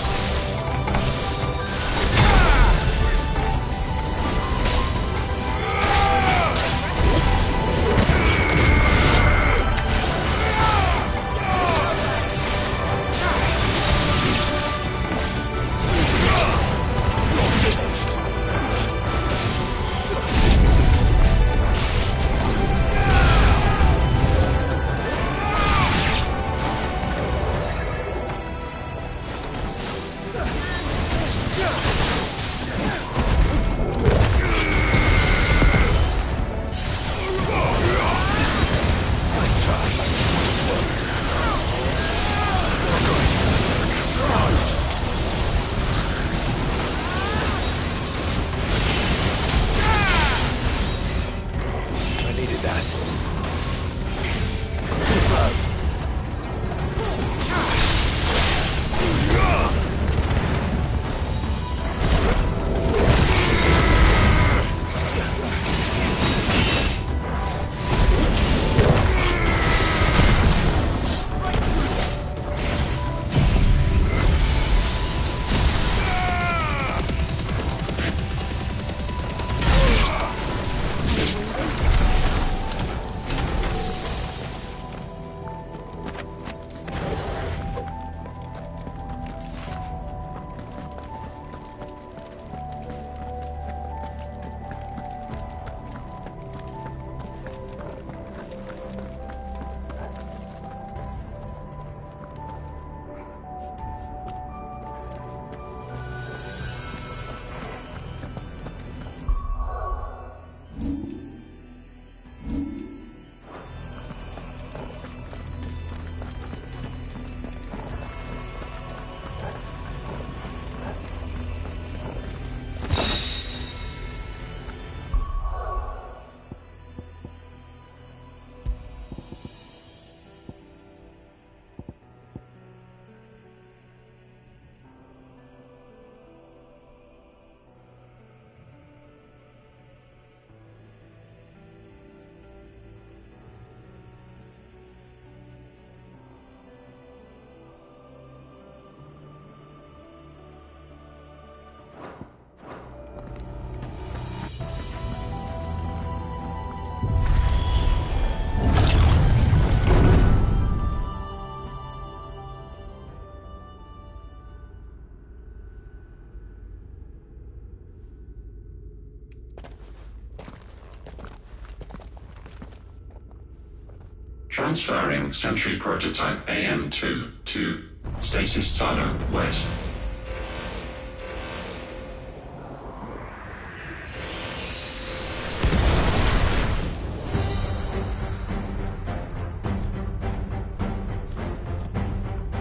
Transferring Sentry Prototype AM2 to Stasis Silo West.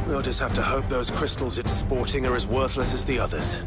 We'll just have to hope those crystals it's sporting are as worthless as the others.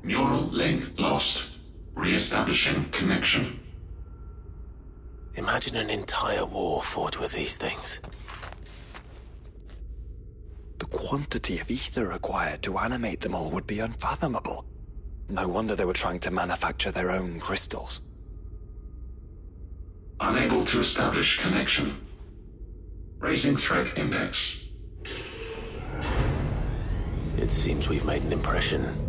Neural link lost. Re-establishing connection. Imagine an entire war fought with these things. The quantity of ether required to animate them all would be unfathomable. No wonder they were trying to manufacture their own crystals. Unable to establish connection. Raising threat index. It seems we've made an impression.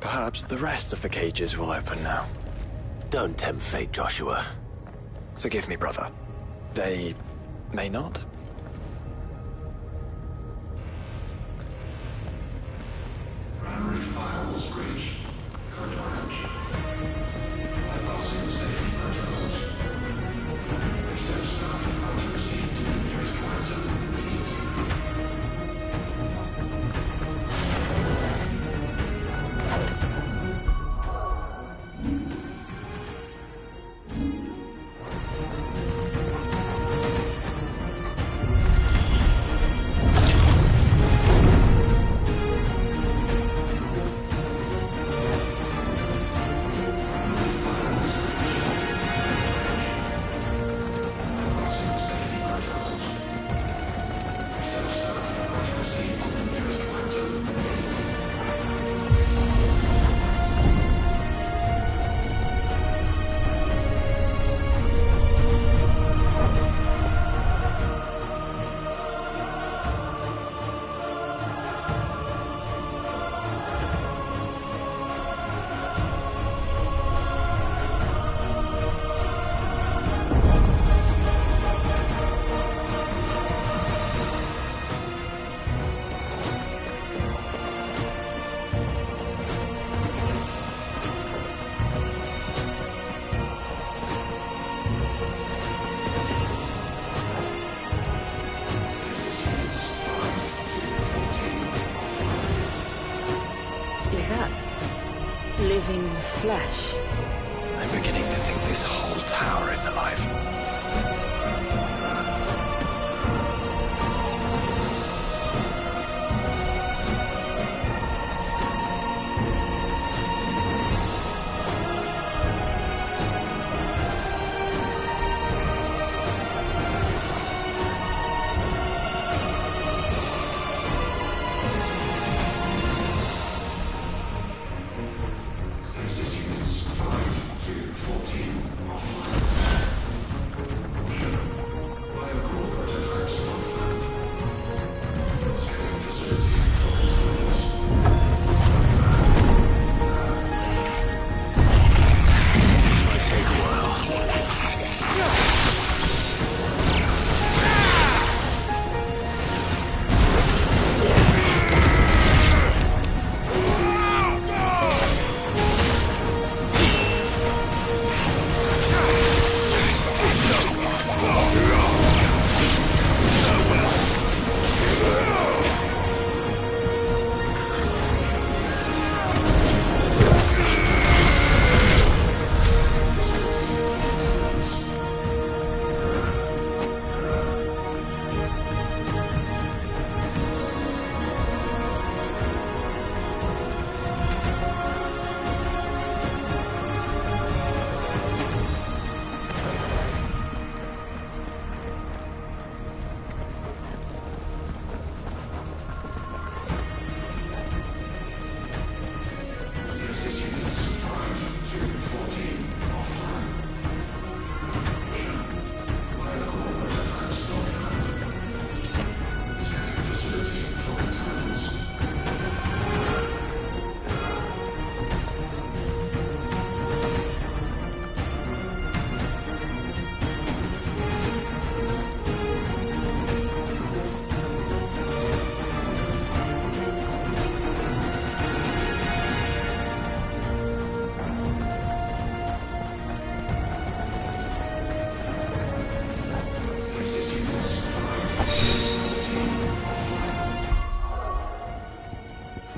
Perhaps the rest of the cages will open now. Don't tempt fate, Joshua. Forgive me, brother. They may not. Primary firewalls breached. Code orange. Bypassing the safety protocols. Reset staff are to proceed to the nearest command zone immediately. living flesh. I'm beginning to think this whole tower is alive. Stasis units 5 to 14 offline. Biocore prototypes offline. Scanning facility This might take a while. Stasis units 5 to 14 offline. Biocore prototypes offline. Scanning facility for contaminants. Stasis units 5 to 14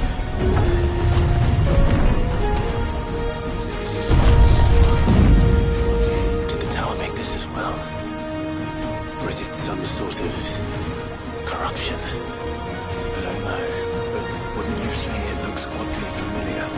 offline. Did the tower make this as well? Or is it some sort of corruption? I don't know, but wouldn't you say it looks oddly familiar?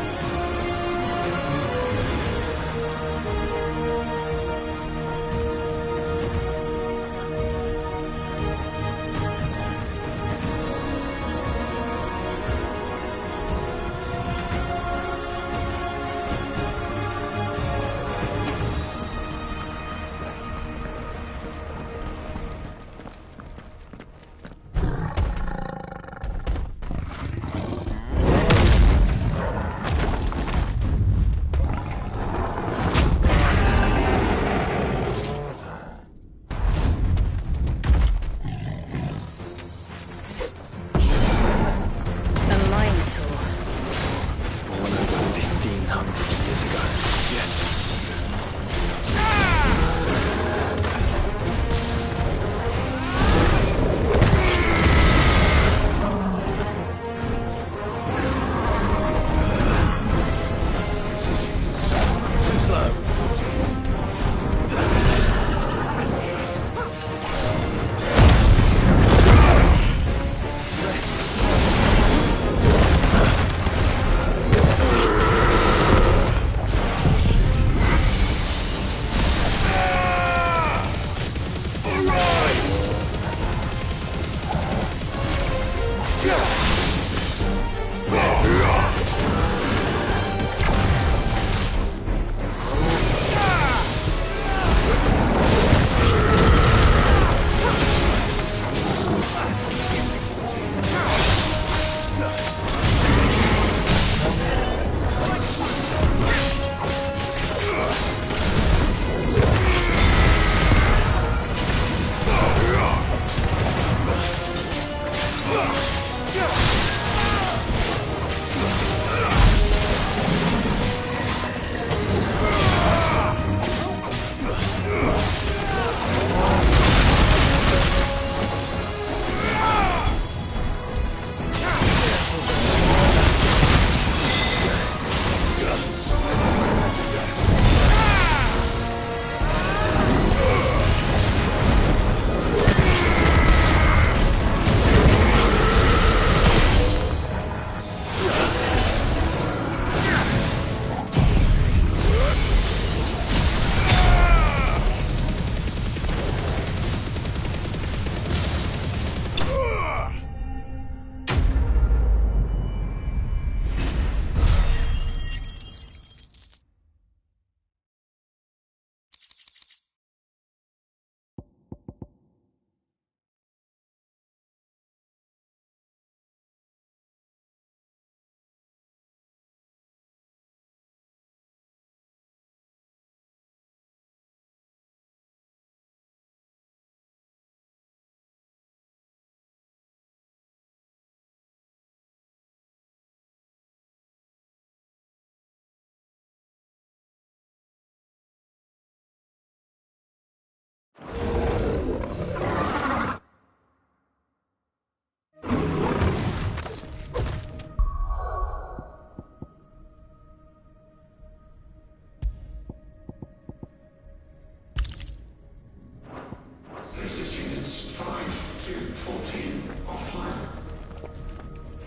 units 5 to 14 offline.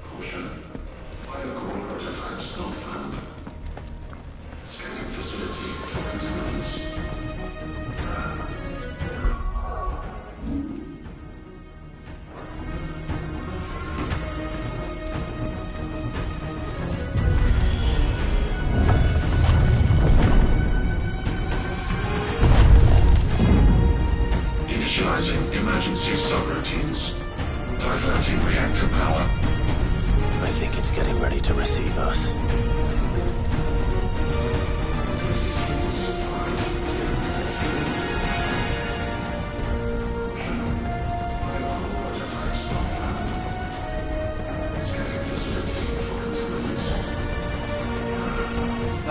Caution. Biocore prototypes not found. Scanning facility for contaminants. Initializing emergency subroutines. Diverting reactor power. I think it's getting ready to receive us.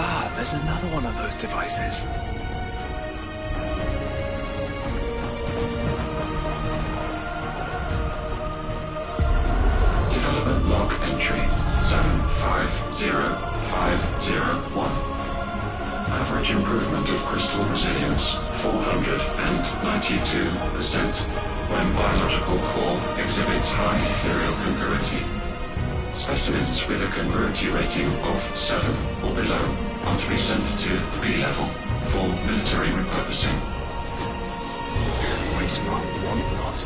Ah, there's another one of those devices. Development log entry 750501. Average improvement of crystal resilience 492% when biological core exhibits high ethereal congruity. Specimens with a congruity rating of 7 or below are to be sent to B-level for military repurposing. Waste not, want not.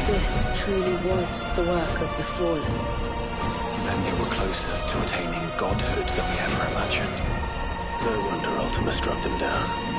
This truly was the work of the Fallen. Then they We're closer to attaining godhood than we ever imagined. No wonder Ultima struck them down.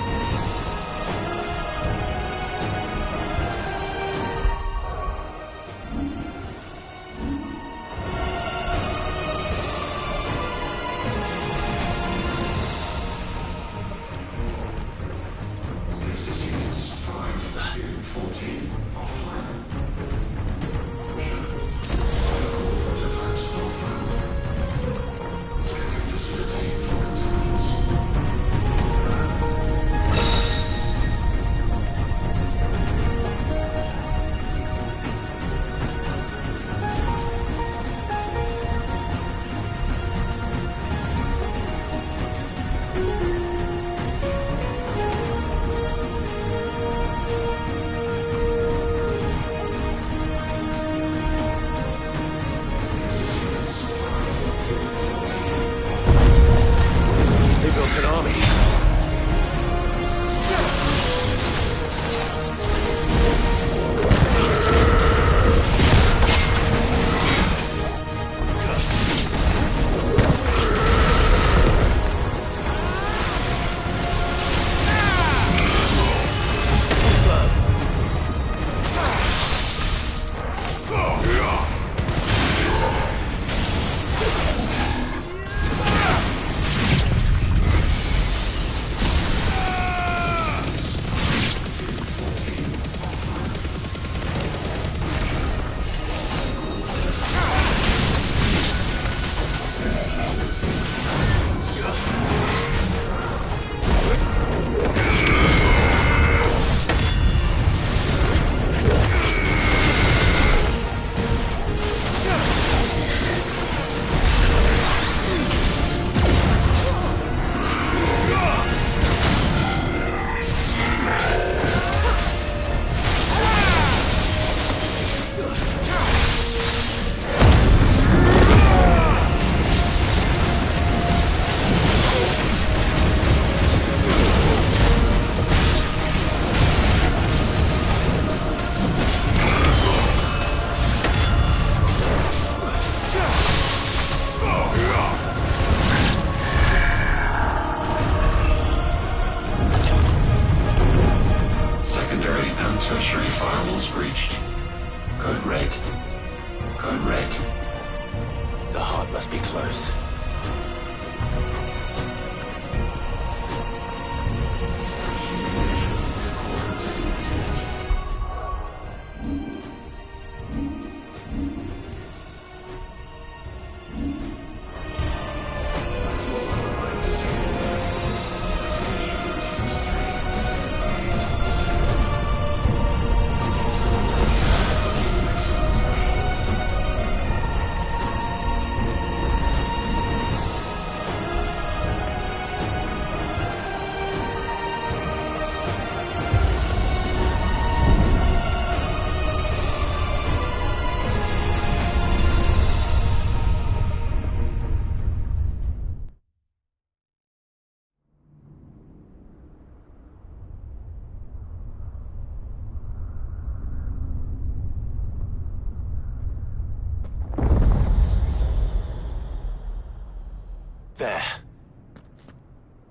There.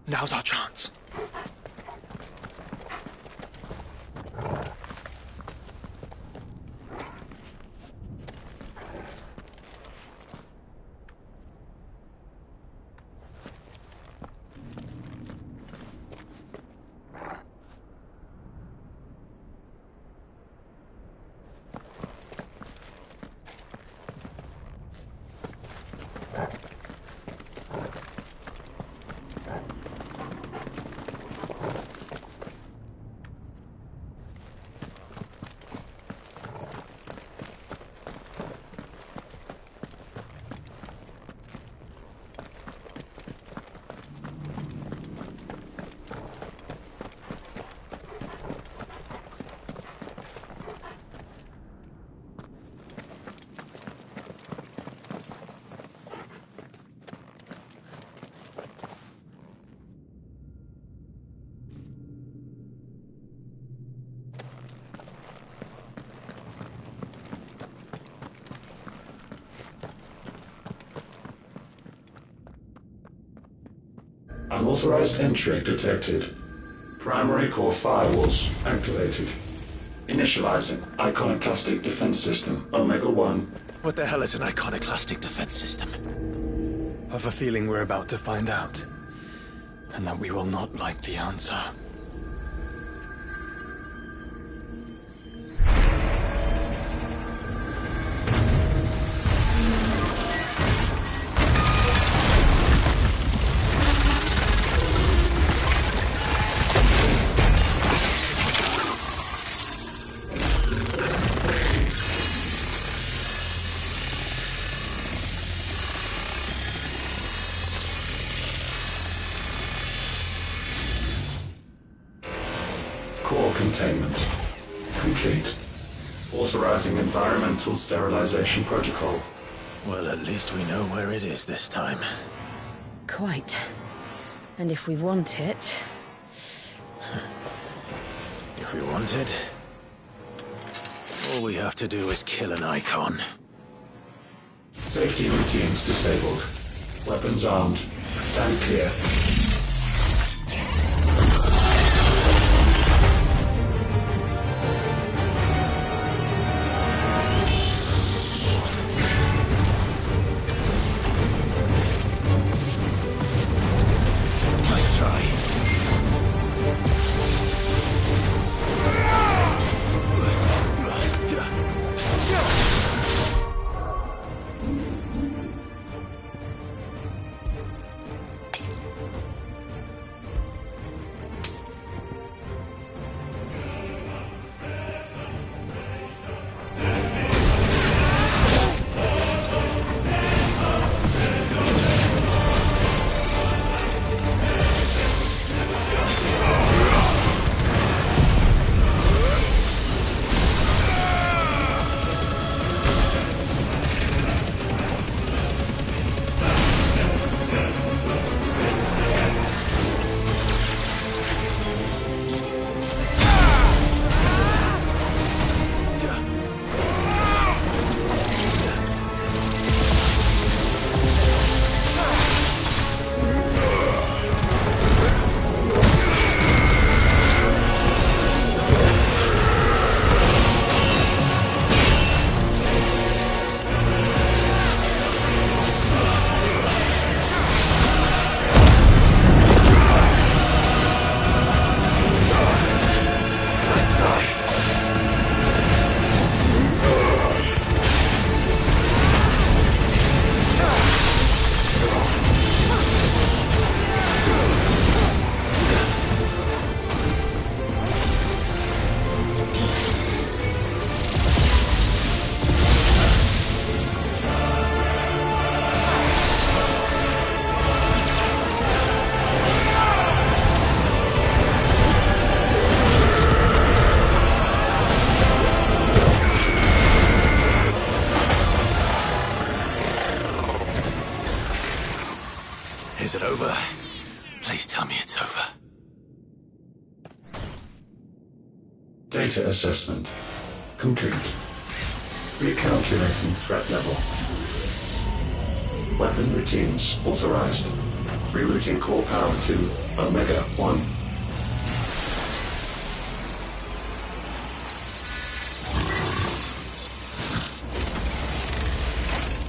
Now's our chance. Unauthorized entry detected. Primary core firewalls activated. Initializing iconoclastic defense system Omega-1. What the hell is an iconoclastic defense system? I've a feeling we're about to find out. And that we will not like the answer. Core containment complete. Authorizing environmental sterilization protocol. Well, at least we know where it is this time. Quite. And if we want it... If we want it, all we have to do is kill an icon. Safety routines disabled. Weapons armed. Stand clear. Nice try. Is it over? Please tell me it's over. Data assessment complete. Recalculating threat level. Weapon routines authorized. Rerouting core power to Omega-1.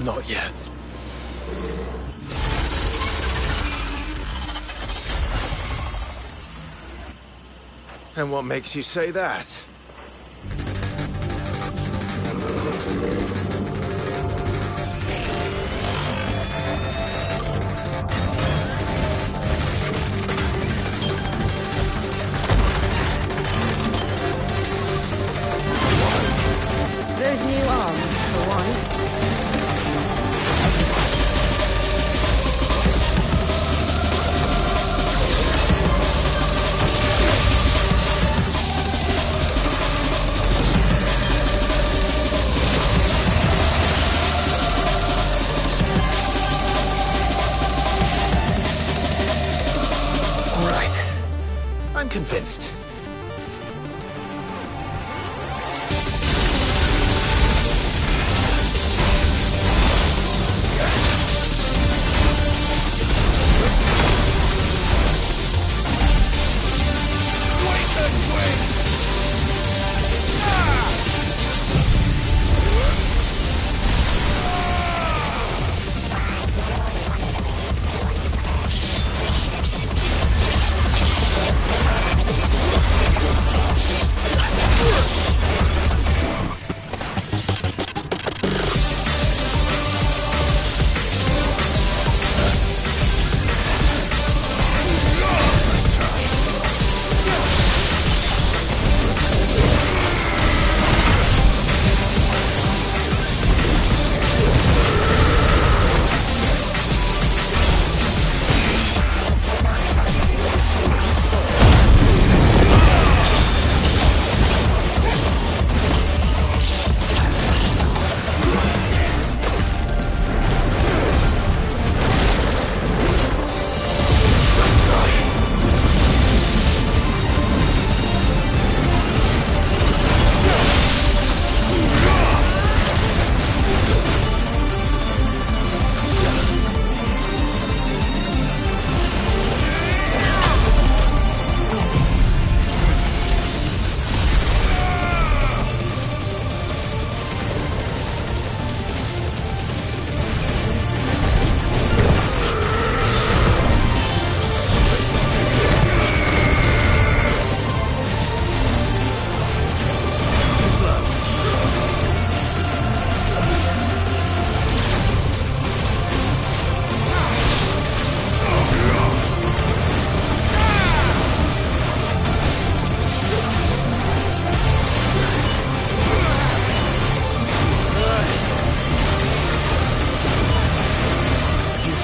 Not yet. And what makes you say that? Those new arms, for one. I'm convinced.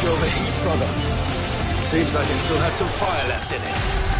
feel the heat, brother. Seems like it still has some fire left in it.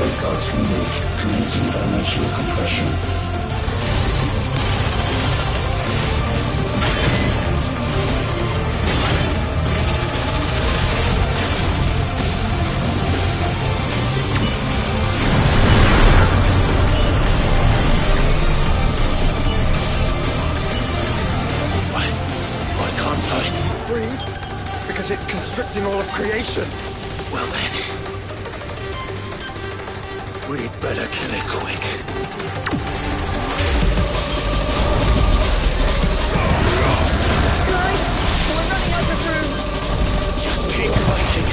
Safeguards removed. Commencing dimensional compression. Why can't I? Breathe? Because it's constricting all of creation. Well then, we'd better kill it quick. Guys, we're running out of room. Just keep fighting.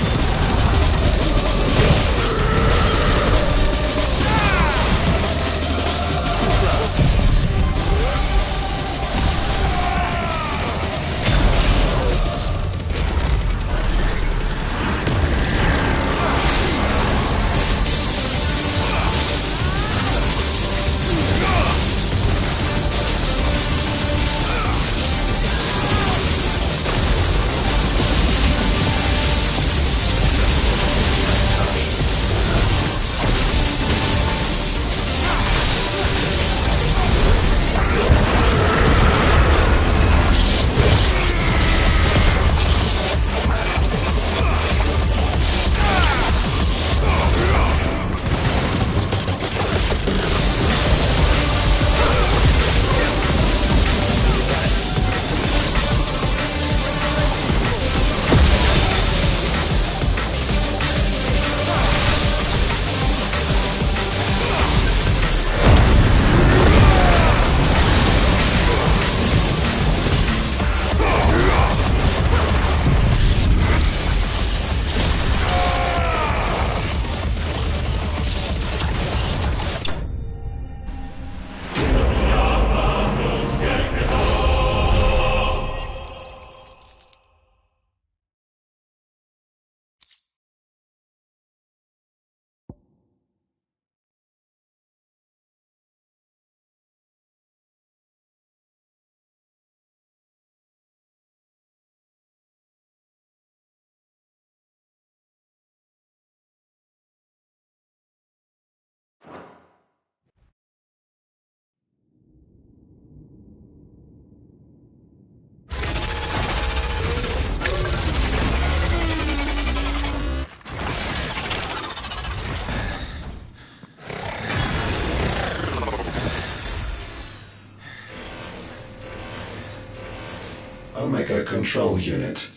Omega Control Unit.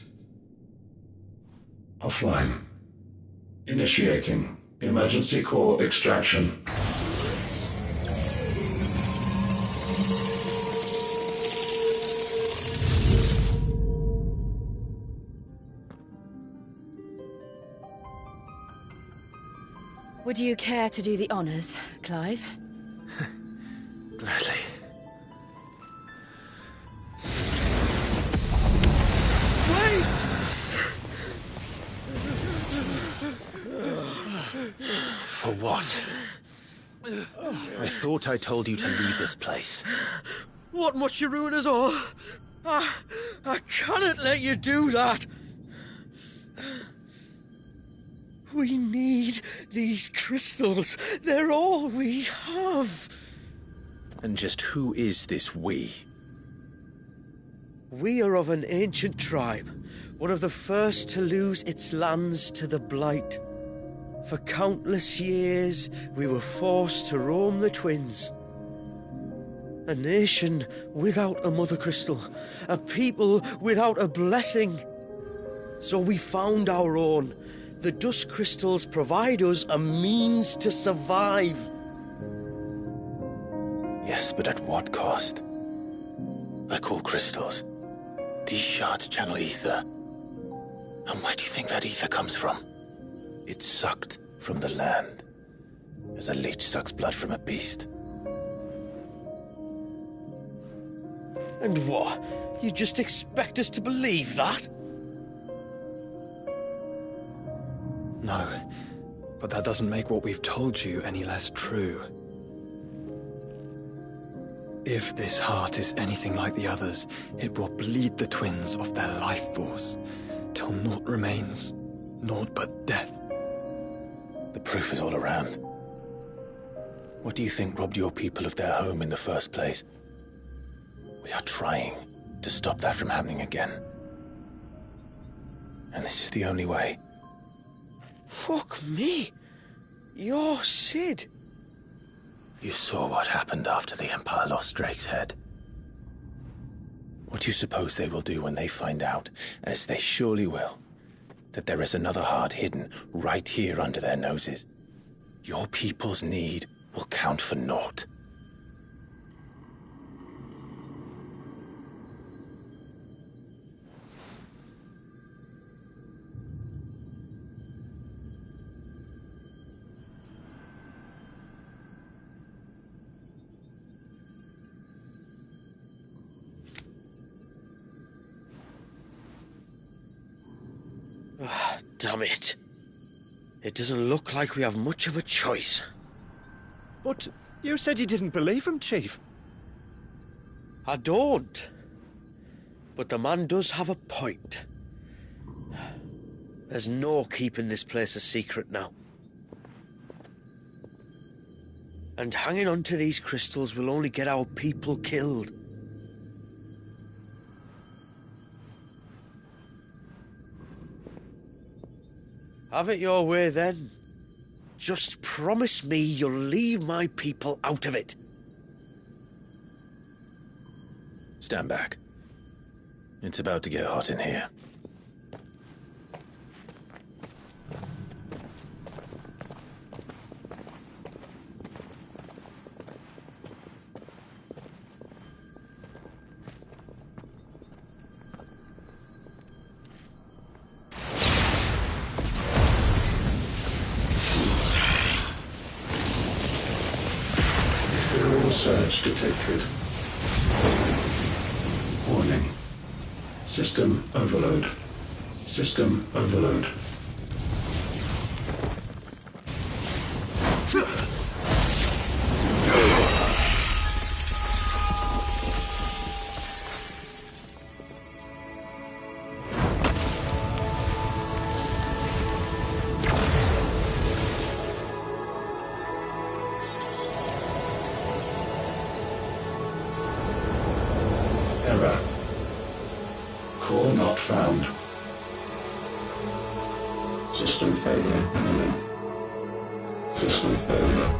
Offline. Initiating emergency core extraction. Would you care to do the honors, Clive? Gladly. For what? I thought I told you to leave this place. What must you ruin us all? I cannot let you do that. We need these crystals. They're all we have. And just who is this we? We are of an ancient tribe, one of the first to lose its lands to the Blight. For countless years, we were forced to roam the Twins. A nation without a Mother Crystal, a people without a blessing. So we found our own. The Dusk Crystals provide us a means to survive. Yes, but at what cost? Like all crystals, these shards channel ether. And where do you think that ether comes from? It's sucked from the land, as a leech sucks blood from a beast. And what? You just expect us to believe that? No, but that doesn't make what we've told you any less true. If this heart is anything like the others, it will bleed the Twins of their life force, till naught remains, naught but death. The proof is all around. What do you think robbed your people of their home in the first place? We are trying to stop that from happening again. And this is the only way. Fuck me. You're Sid. You saw what happened after the Empire lost Drake's head. What do you suppose they will do when they find out, as they surely will, that there is another heart hidden right here under their noses? Your people's need will count for naught. Damn it. It doesn't look like we have much of a choice. But you said you didn't believe him, Chief. I don't. But the man does have a point. There's no keeping this place a secret now. And hanging on to these crystals will only get our people killed. Have it your way, then. Just promise me you'll leave my people out of it. Stand back. It's about to get hot in here. Surge detected. Warning. System overload. System overload. Error. Core not found. System failure imminent. System failure.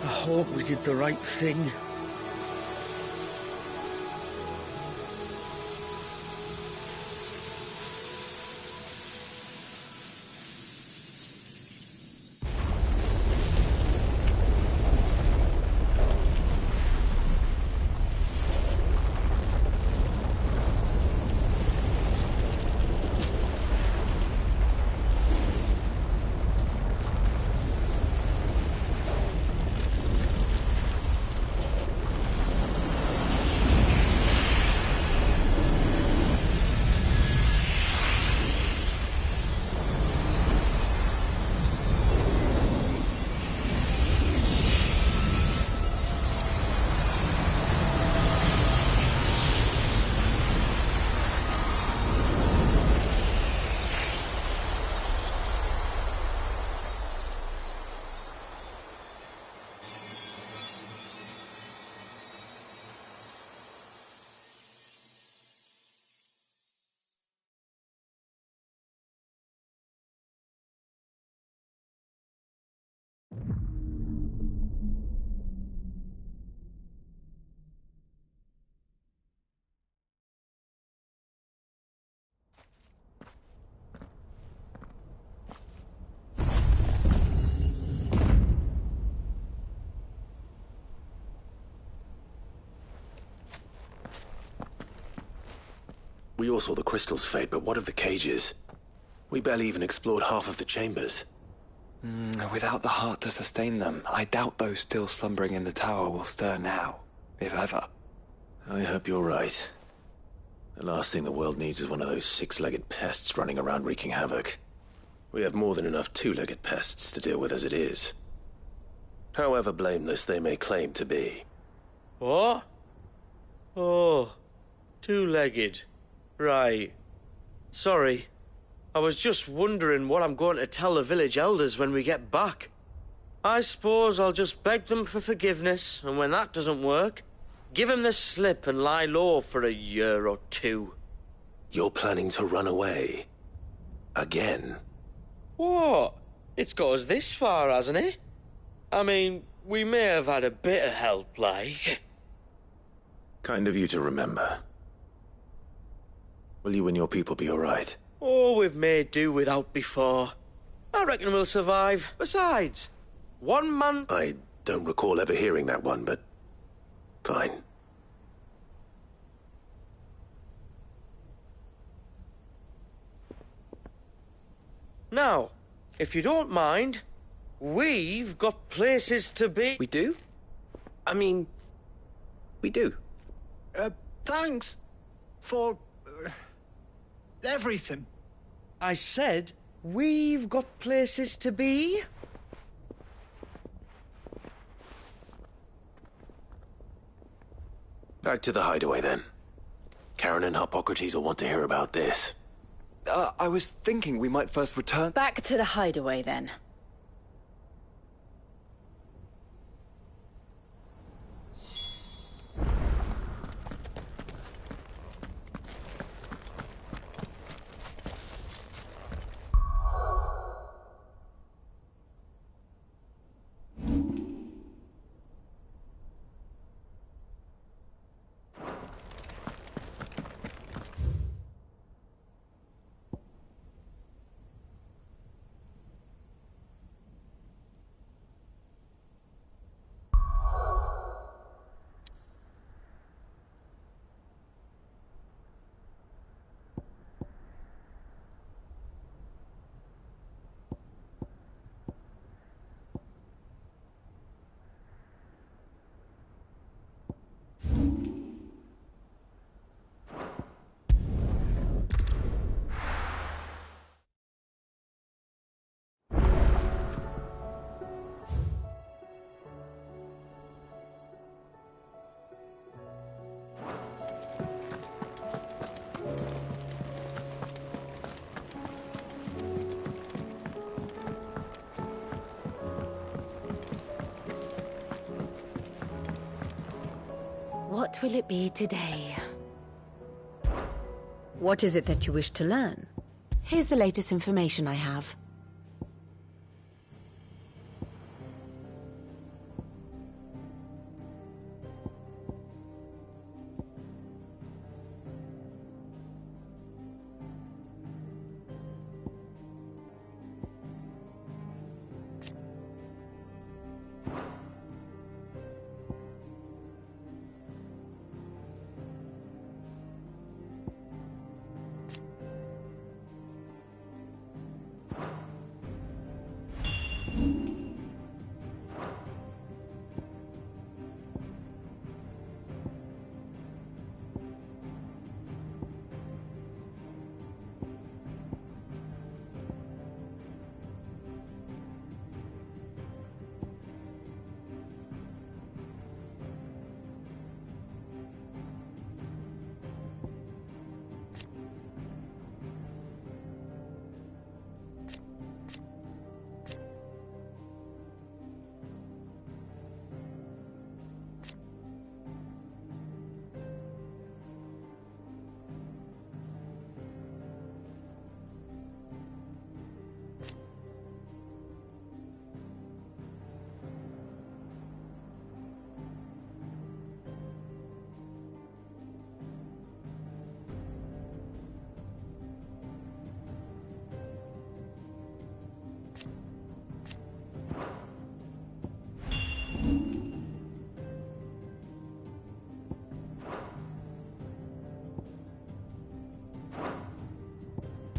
I hope we did the right thing. We all saw the crystals fade, but what of the cages? We barely even explored half of the chambers. Without the heart to sustain them, I doubt those still slumbering in the tower will stir now, if ever. I hope you're right. The last thing the world needs is one of those six-legged pests running around wreaking havoc. We have more than enough two-legged pests to deal with as it is. However blameless they may claim to be. What? Oh, two-legged. Right. Sorry. I was just wondering what I'm going to tell the village elders when we get back. I suppose I'll just beg them for forgiveness, and when that doesn't work, give them the slip and lie low for a year or two. You're planning to run away? Again? What? It's got us this far, hasn't it? I mean, we may have had a bit of help, like. Kind of you to remember. Will you and your people be all right? Oh, we've made do without before. I reckon we'll survive. Besides, one man... I don't recall ever hearing that one, but... fine. Now, if you don't mind, we've got places to be... We do? I mean, we do. Thanks for everything. I said we've got places to be. Back to the hideaway, then. Karen and Hippocrates will want to hear about this. I was thinking we might first return... Back to the hideaway, then. What will it be today? What is it that you wish to learn? Here's the latest information I have.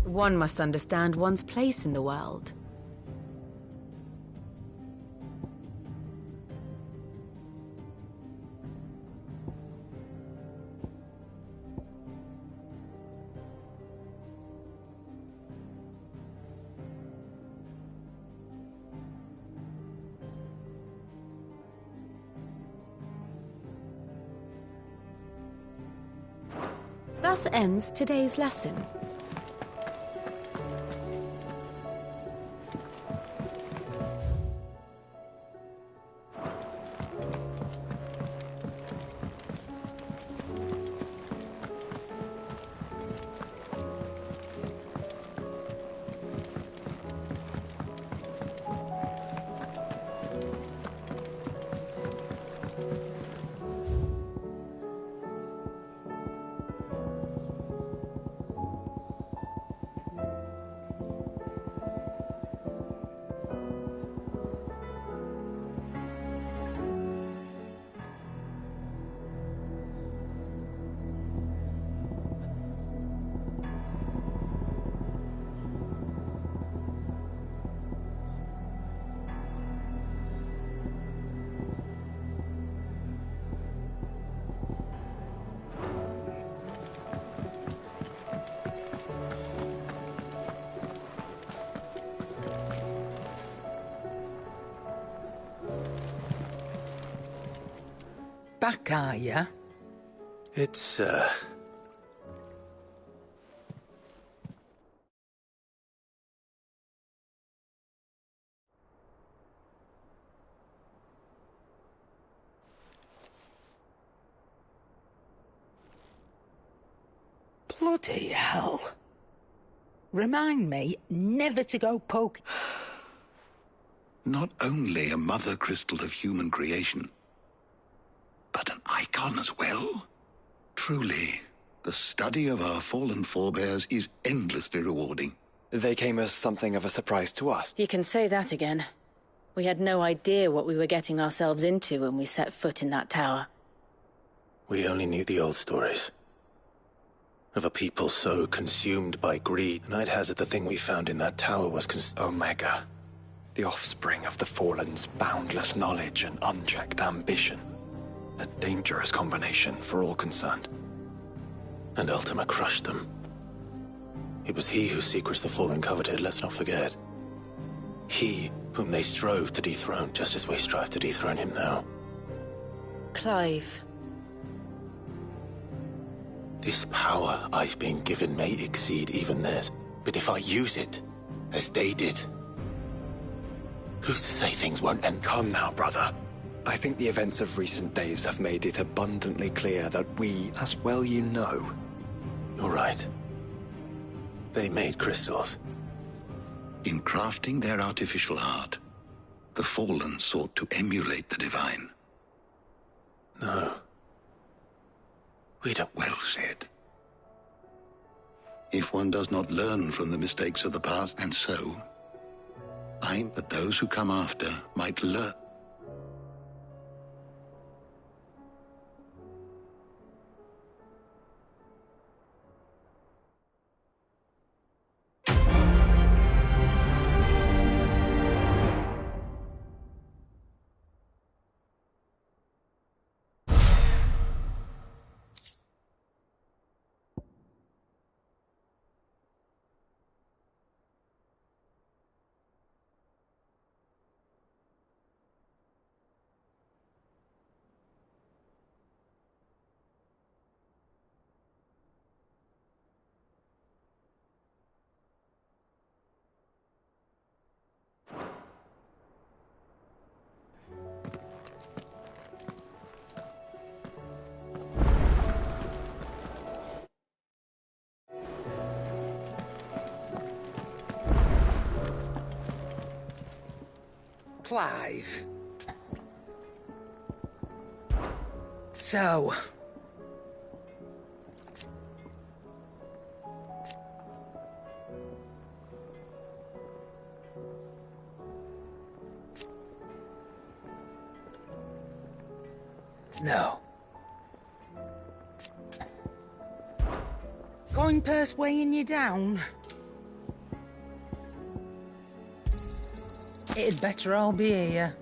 One must understand one's place in the world. Thus ends today's lesson. Back, are ya? It's, Bloody hell. Remind me never to go poke... Not only a mother crystal of human creation, but an icon as well. Truly, the study of our fallen forebears is endlessly rewarding. They came as something of a surprise to us. You can say that again. We had no idea what we were getting ourselves into when we set foot in that tower. we only knew the old stories. Of a people so consumed by greed, and I'd hazard the thing we found in that tower was Omega. The offspring of the Fallen's boundless knowledge and unchecked ambition. A dangerous combination for all concerned. And Ultima crushed them. It was he whose secrets the Fallen coveted, let's not forget. He whom they strove to dethrone, just as we strive to dethrone him now. Clive. This power I've been given may exceed even theirs, but if I use it, as they did, who's to say things won't end? Come now, brother. I think the events of recent days have made it abundantly clear that we, as well you know... You're right. They made crystals. In crafting their artificial art, the Fallen sought to emulate the divine. No. We don't... Well said. If one does not learn from the mistakes of the past, and so, aim that those who come after might learn. Clive. So... No. Coin purse weighing you down? It'd better all be here.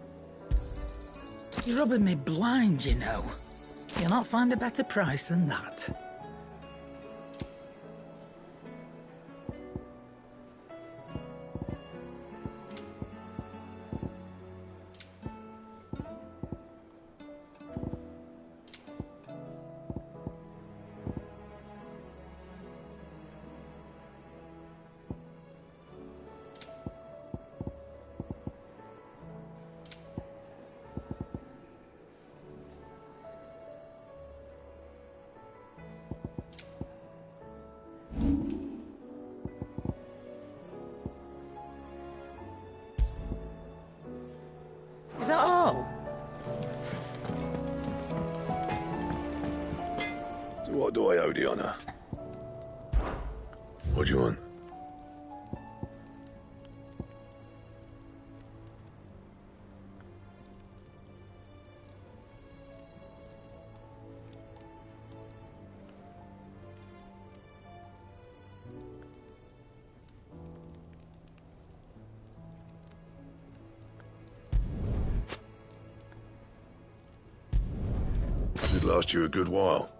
You're rubbing me blind, you know. You'll not find a better price than that. the honor. What do you want? Should last you a good while.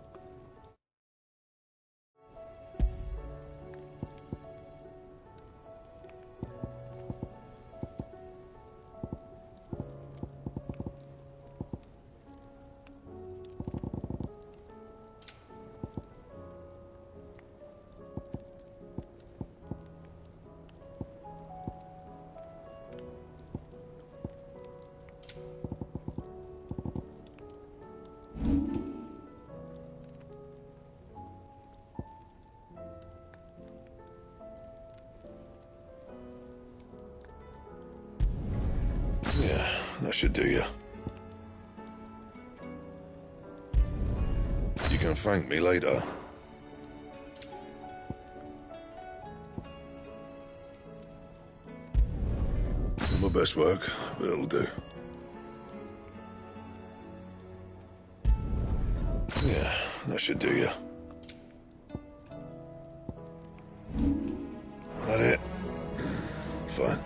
Yeah, that should do you. You can thank me later. Not my best work, but it'll do. Yeah, that should do you. That it? Fine.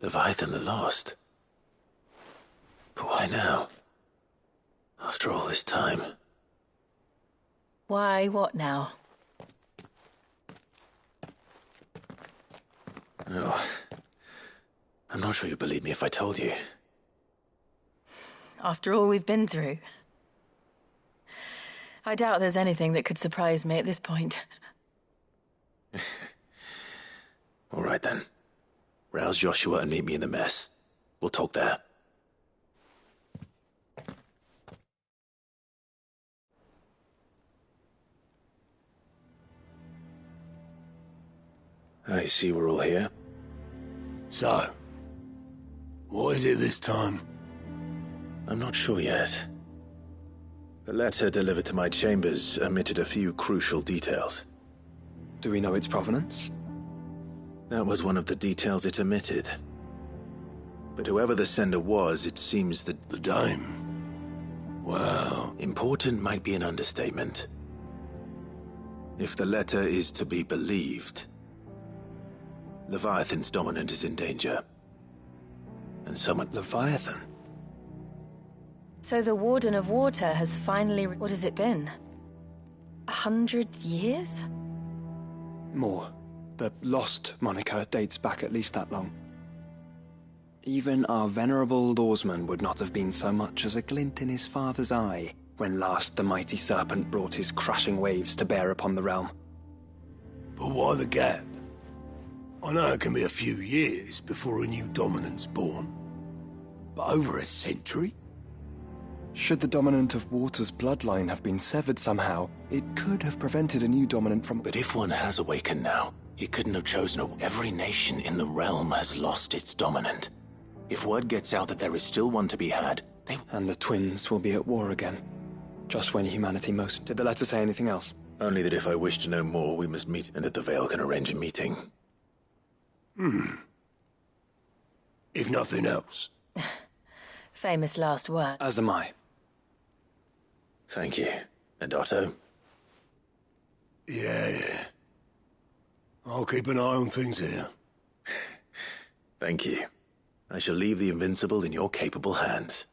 Leviathan the Lost. But why now? After all this time. Why, what now? Oh, I'm not sure you'd believe me if I told you. After all we've been through. I doubt there's anything that could surprise me at this point. All right then. Rouse Joshua and meet me in the mess. We'll talk there. I see we're all here. So, what is it this time? I'm not sure yet. The letter delivered to my chambers omitted a few crucial details. Do we know its provenance? That was one of the details it omitted. But whoever the sender was, it seems that... The dame? Wow. Important might be an understatement. If the letter is to be believed, Leviathan's dominant is in danger. And someone... Leviathan? So the Warden of Water has finally... What has it been? 100 years? More. The Lost moniker dates back at least that long. Even our venerable lawsman would not have been so much as a glint in his father's eye when last the mighty serpent brought his crushing waves to bear upon the realm. But why the gap? I know it can be a few years before a new dominant's born. But over a century? Should the dominant of Water's bloodline have been severed somehow, it could have prevented a new dominant from... But if one has awakened now, he couldn't have chosen Every nation in the realm has lost its dominant. If word gets out that there is still one to be had, they... And the twins will be at war again. Just when humanity most... Did the letter say anything else? Only that if I wish to know more, we must meet, and that the Veil can arrange a meeting. If nothing else. Famous last word. As am I. Thank you. And Otto? Yeah. I'll keep an eye on things here. Thank you. I shall leave the Invincible in your capable hands.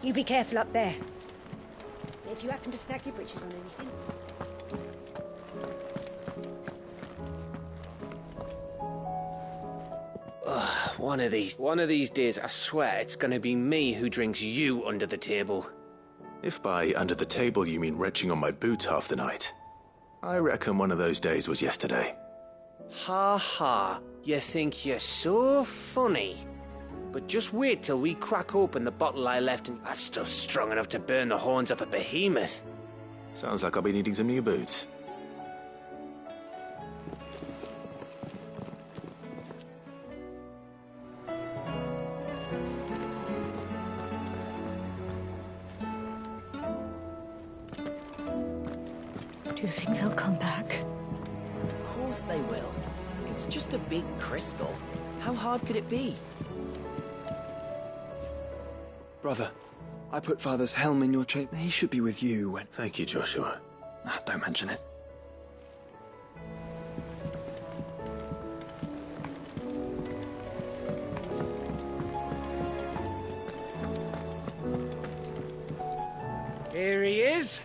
You be careful up there. If you happen to snag your britches on anything. Ugh, one of these days, I swear it's gonna be me who drinks you under the table. If by under the table you mean retching on my boots half the night, I reckon one of those days was yesterday. Ha ha, you think you're so funny. But just wait till we crack open the bottle I left and that stuff's strong enough to burn the horns off a behemoth. Sounds like I'll be needing some new boots. Do you think they'll come back? Of course they will. It's just a big crystal. How hard could it be? Brother, I put Father's helm in your chamber. He should be with you when... Thank you, Joshua. Don't mention it. Here he is.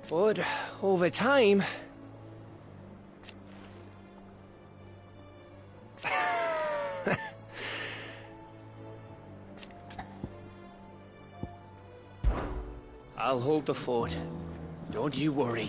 But over time... I'll hold the fort. Don't you worry.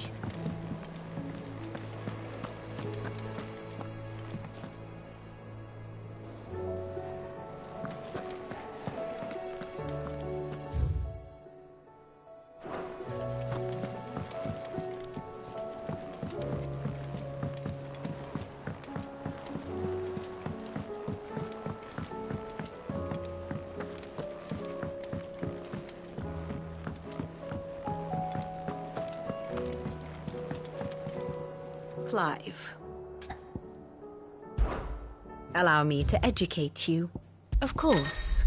Clive. Allow me to educate you. Of course.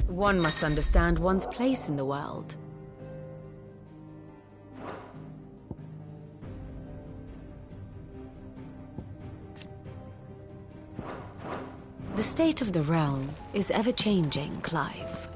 One must understand one's place in the world. The state of the realm is ever-changing, Clive.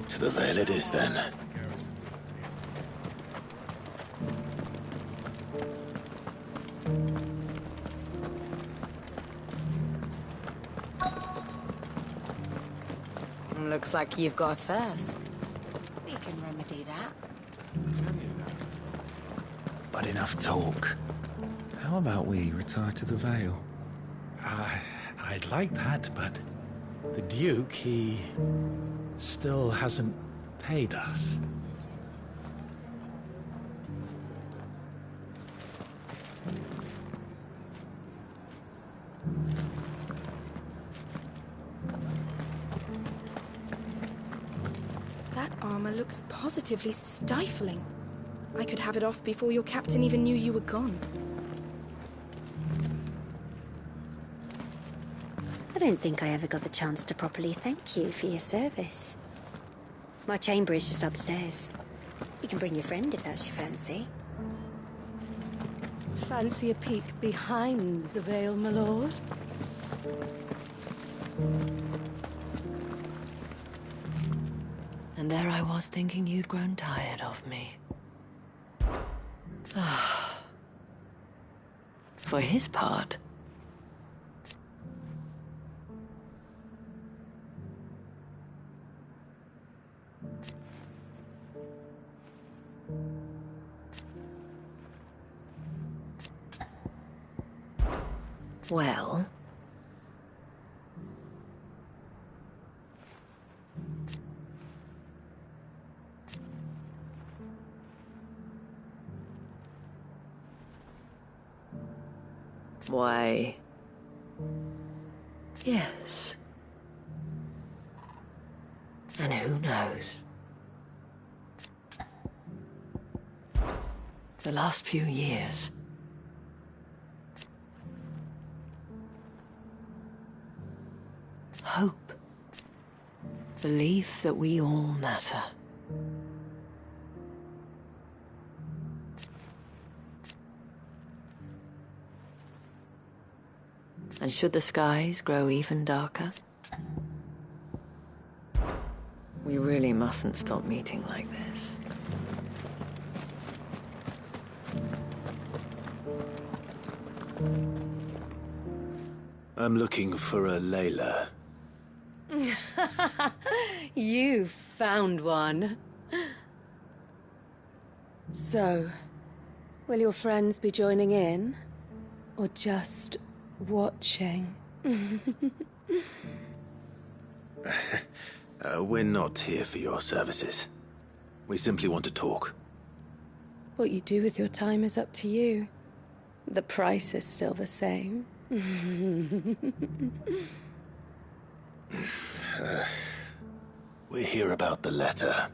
To the Vale it is, then. Looks like you've got a thirst. We can remedy that. But enough talk. How about we retire to the Vale? I'd like that, but the Duke, he still hasn't paid us. That armor looks positively stifling. I could have it off before your captain even knew you were gone. I don't think I ever got the chance to properly thank you for your service. My chamber is just upstairs. You can bring your friend if that's your fancy. Fancy a peek behind the veil, my lord? And there I was thinking you'd grown tired of me. For his part, well, why, yes. And who knows? The last few years, hope, belief that we all matter. And should the skies grow even darker, we really mustn't stop meeting like this. I'm looking for a Layla. You found one. So, will your friends be joining in? Or just watching? We're not here for your services. We simply want to talk. What you do with your time is up to you. The price is still the same. We're here about the letter.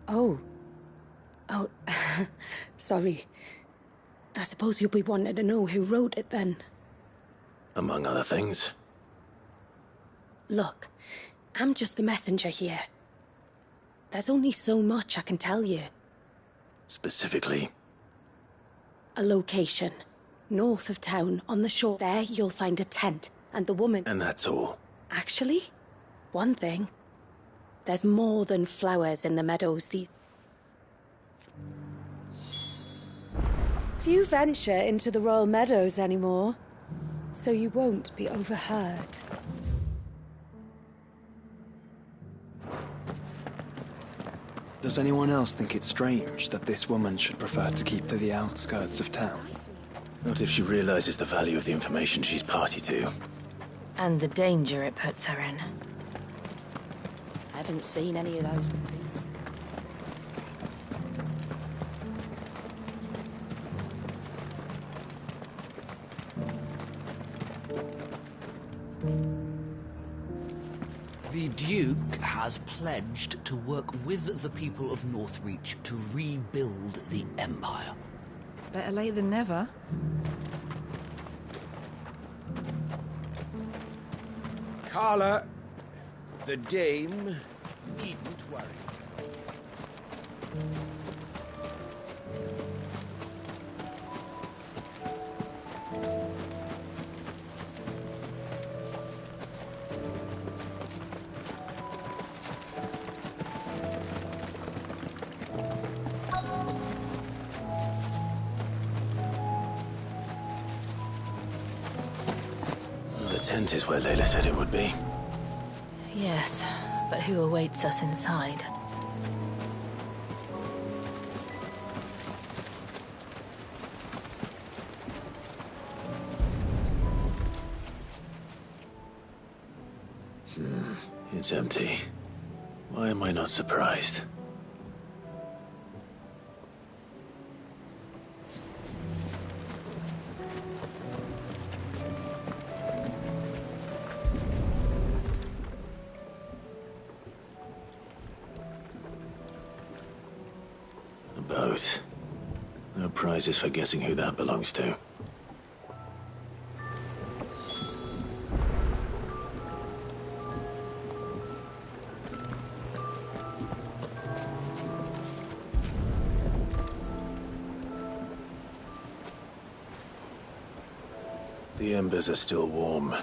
Oh, sorry. I suppose you'll be wanting to know who wrote it then. Among other things. Look, I'm just the messenger here. There's only so much I can tell you. Specifically? A location. North of town, on the shore. There you'll find a tent, and the woman... And that's all? Actually, one thing. There's more than flowers in the meadows. Few venture into the Royal Meadows anymore, so you won't be overheard. Does anyone else think it's strange that this woman should prefer to keep to the outskirts of town? Not if she realizes the value of the information she's party to. And the danger it puts her in. I haven't seen any of those movies. The Duke has pledged to work with the people of Northreach to rebuild the Empire. Better late than never. Carla, the dame needn't worry. The tent is where Layla said it would be. Yes, but who awaits us inside? It's empty. Why am I not surprised? prizes for guessing who that belongs to. The embers are still warm.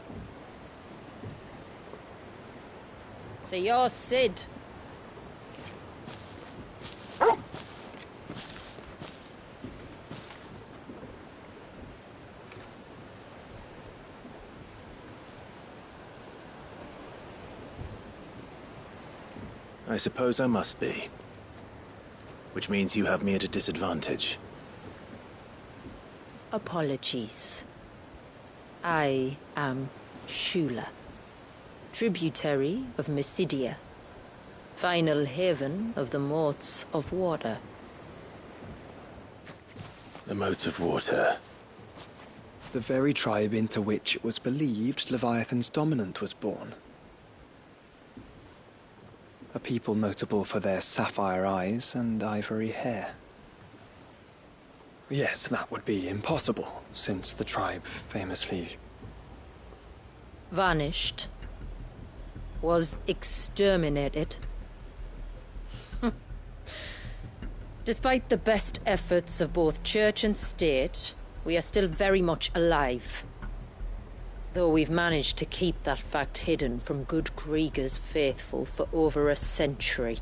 So you're Sid. I suppose I must be. Which means you have me at a disadvantage. Apologies. I am Shula, tributary of Mysidia, final haven of the Moats of Water. The Moats of Water. The very tribe into which it was believed Leviathan's dominant was born. A people notable for their sapphire eyes and ivory hair. Yes, that would be impossible, since the tribe famously... Vanished. Was exterminated. Despite the best efforts of both church and state, we are still very much alive. Though we've managed to keep that fact hidden from good Krieger's faithful for over a century.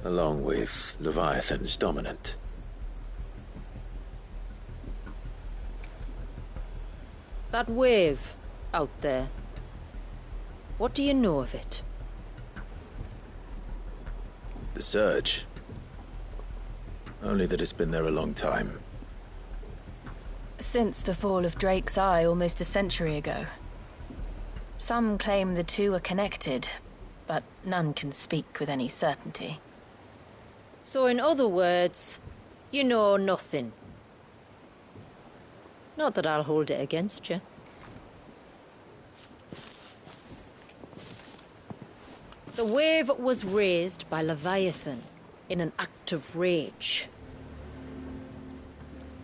Along with Leviathan's dominant. That wave out there. What do you know of it? The Surge. Only that it's been there a long time. Since the fall of Drake's Eye almost a century ago. Some claim the two are connected, but none can speak with any certainty. So in other words, you know nothing. Not that I'll hold it against you. The wave was raised by Leviathan in an act of rage.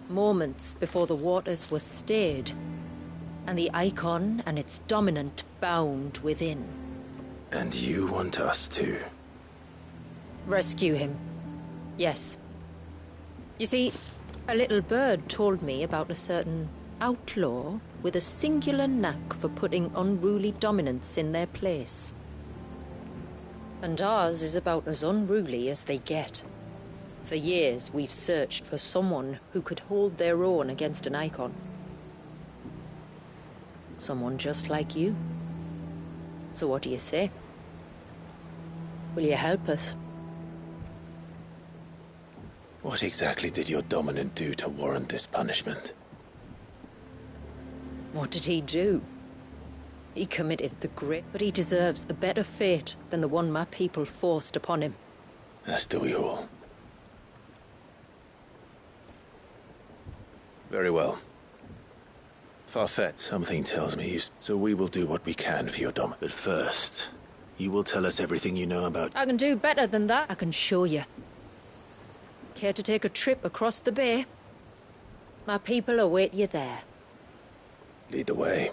Moments before the waters were stayed, and the icon and its dominant bound within. And you want us to... Rescue him. Yes. You see, a little bird told me about a certain outlaw with a singular knack for putting unruly dominants in their place. And ours is about as unruly as they get. For years, we've searched for someone who could hold their own against an icon. Someone just like you. So what do you say? Will you help us? What exactly did your dominant do to warrant this punishment? What did he do? He committed the great, but he deserves a better fate than the one my people forced upon him. As do we all. Very well. Farfetch, something tells me you... So we will do what we can for your dom. But first, you will tell us everything you know about... I can do better than that. I can show you. Care to take a trip across the bay? My people await you there. Lead the way.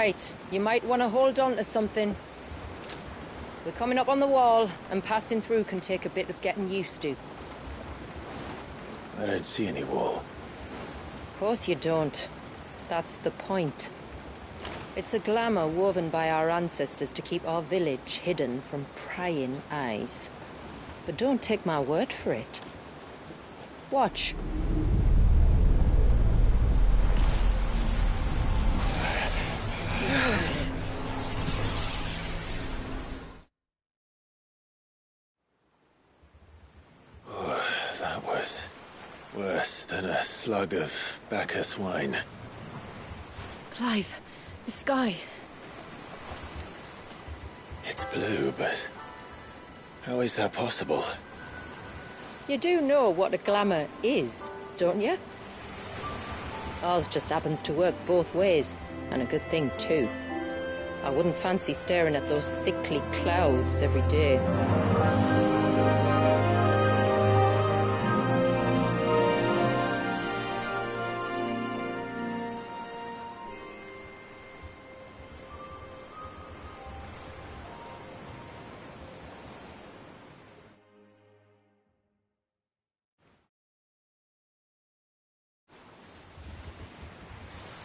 right. You might want to hold on to something. We're coming up on the wall, and passing through can take a bit of getting used to. I don't see any wall. Of course you don't. That's the point. It's a glamour woven by our ancestors to keep our village hidden from prying eyes. But don't take my word for it. Watch. That was worse than a slug of Bacchus wine. Clive, the sky. It's blue, but how is that possible? You do know what a glamour is, don't you? Ours just happens to work both ways, and a good thing too. I wouldn't fancy staring at those sickly clouds every day.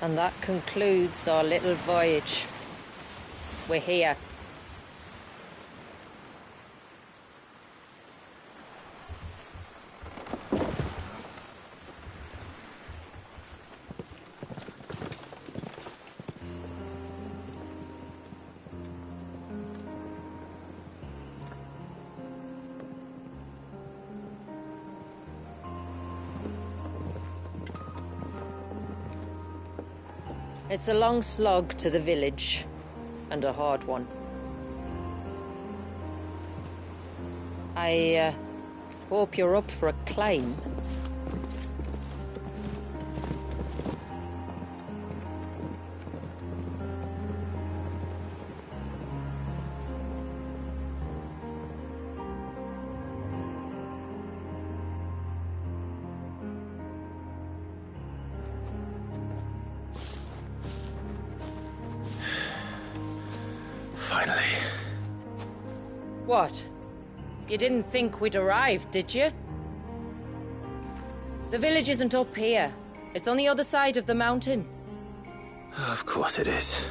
And that concludes our little voyage. We're here. It's a long slog to the village, and a hard one. I hope you're up for a climb. Finally. What? You didn't think we'd arrived, did you? The village isn't up here. It's on the other side of the mountain. Of course it is.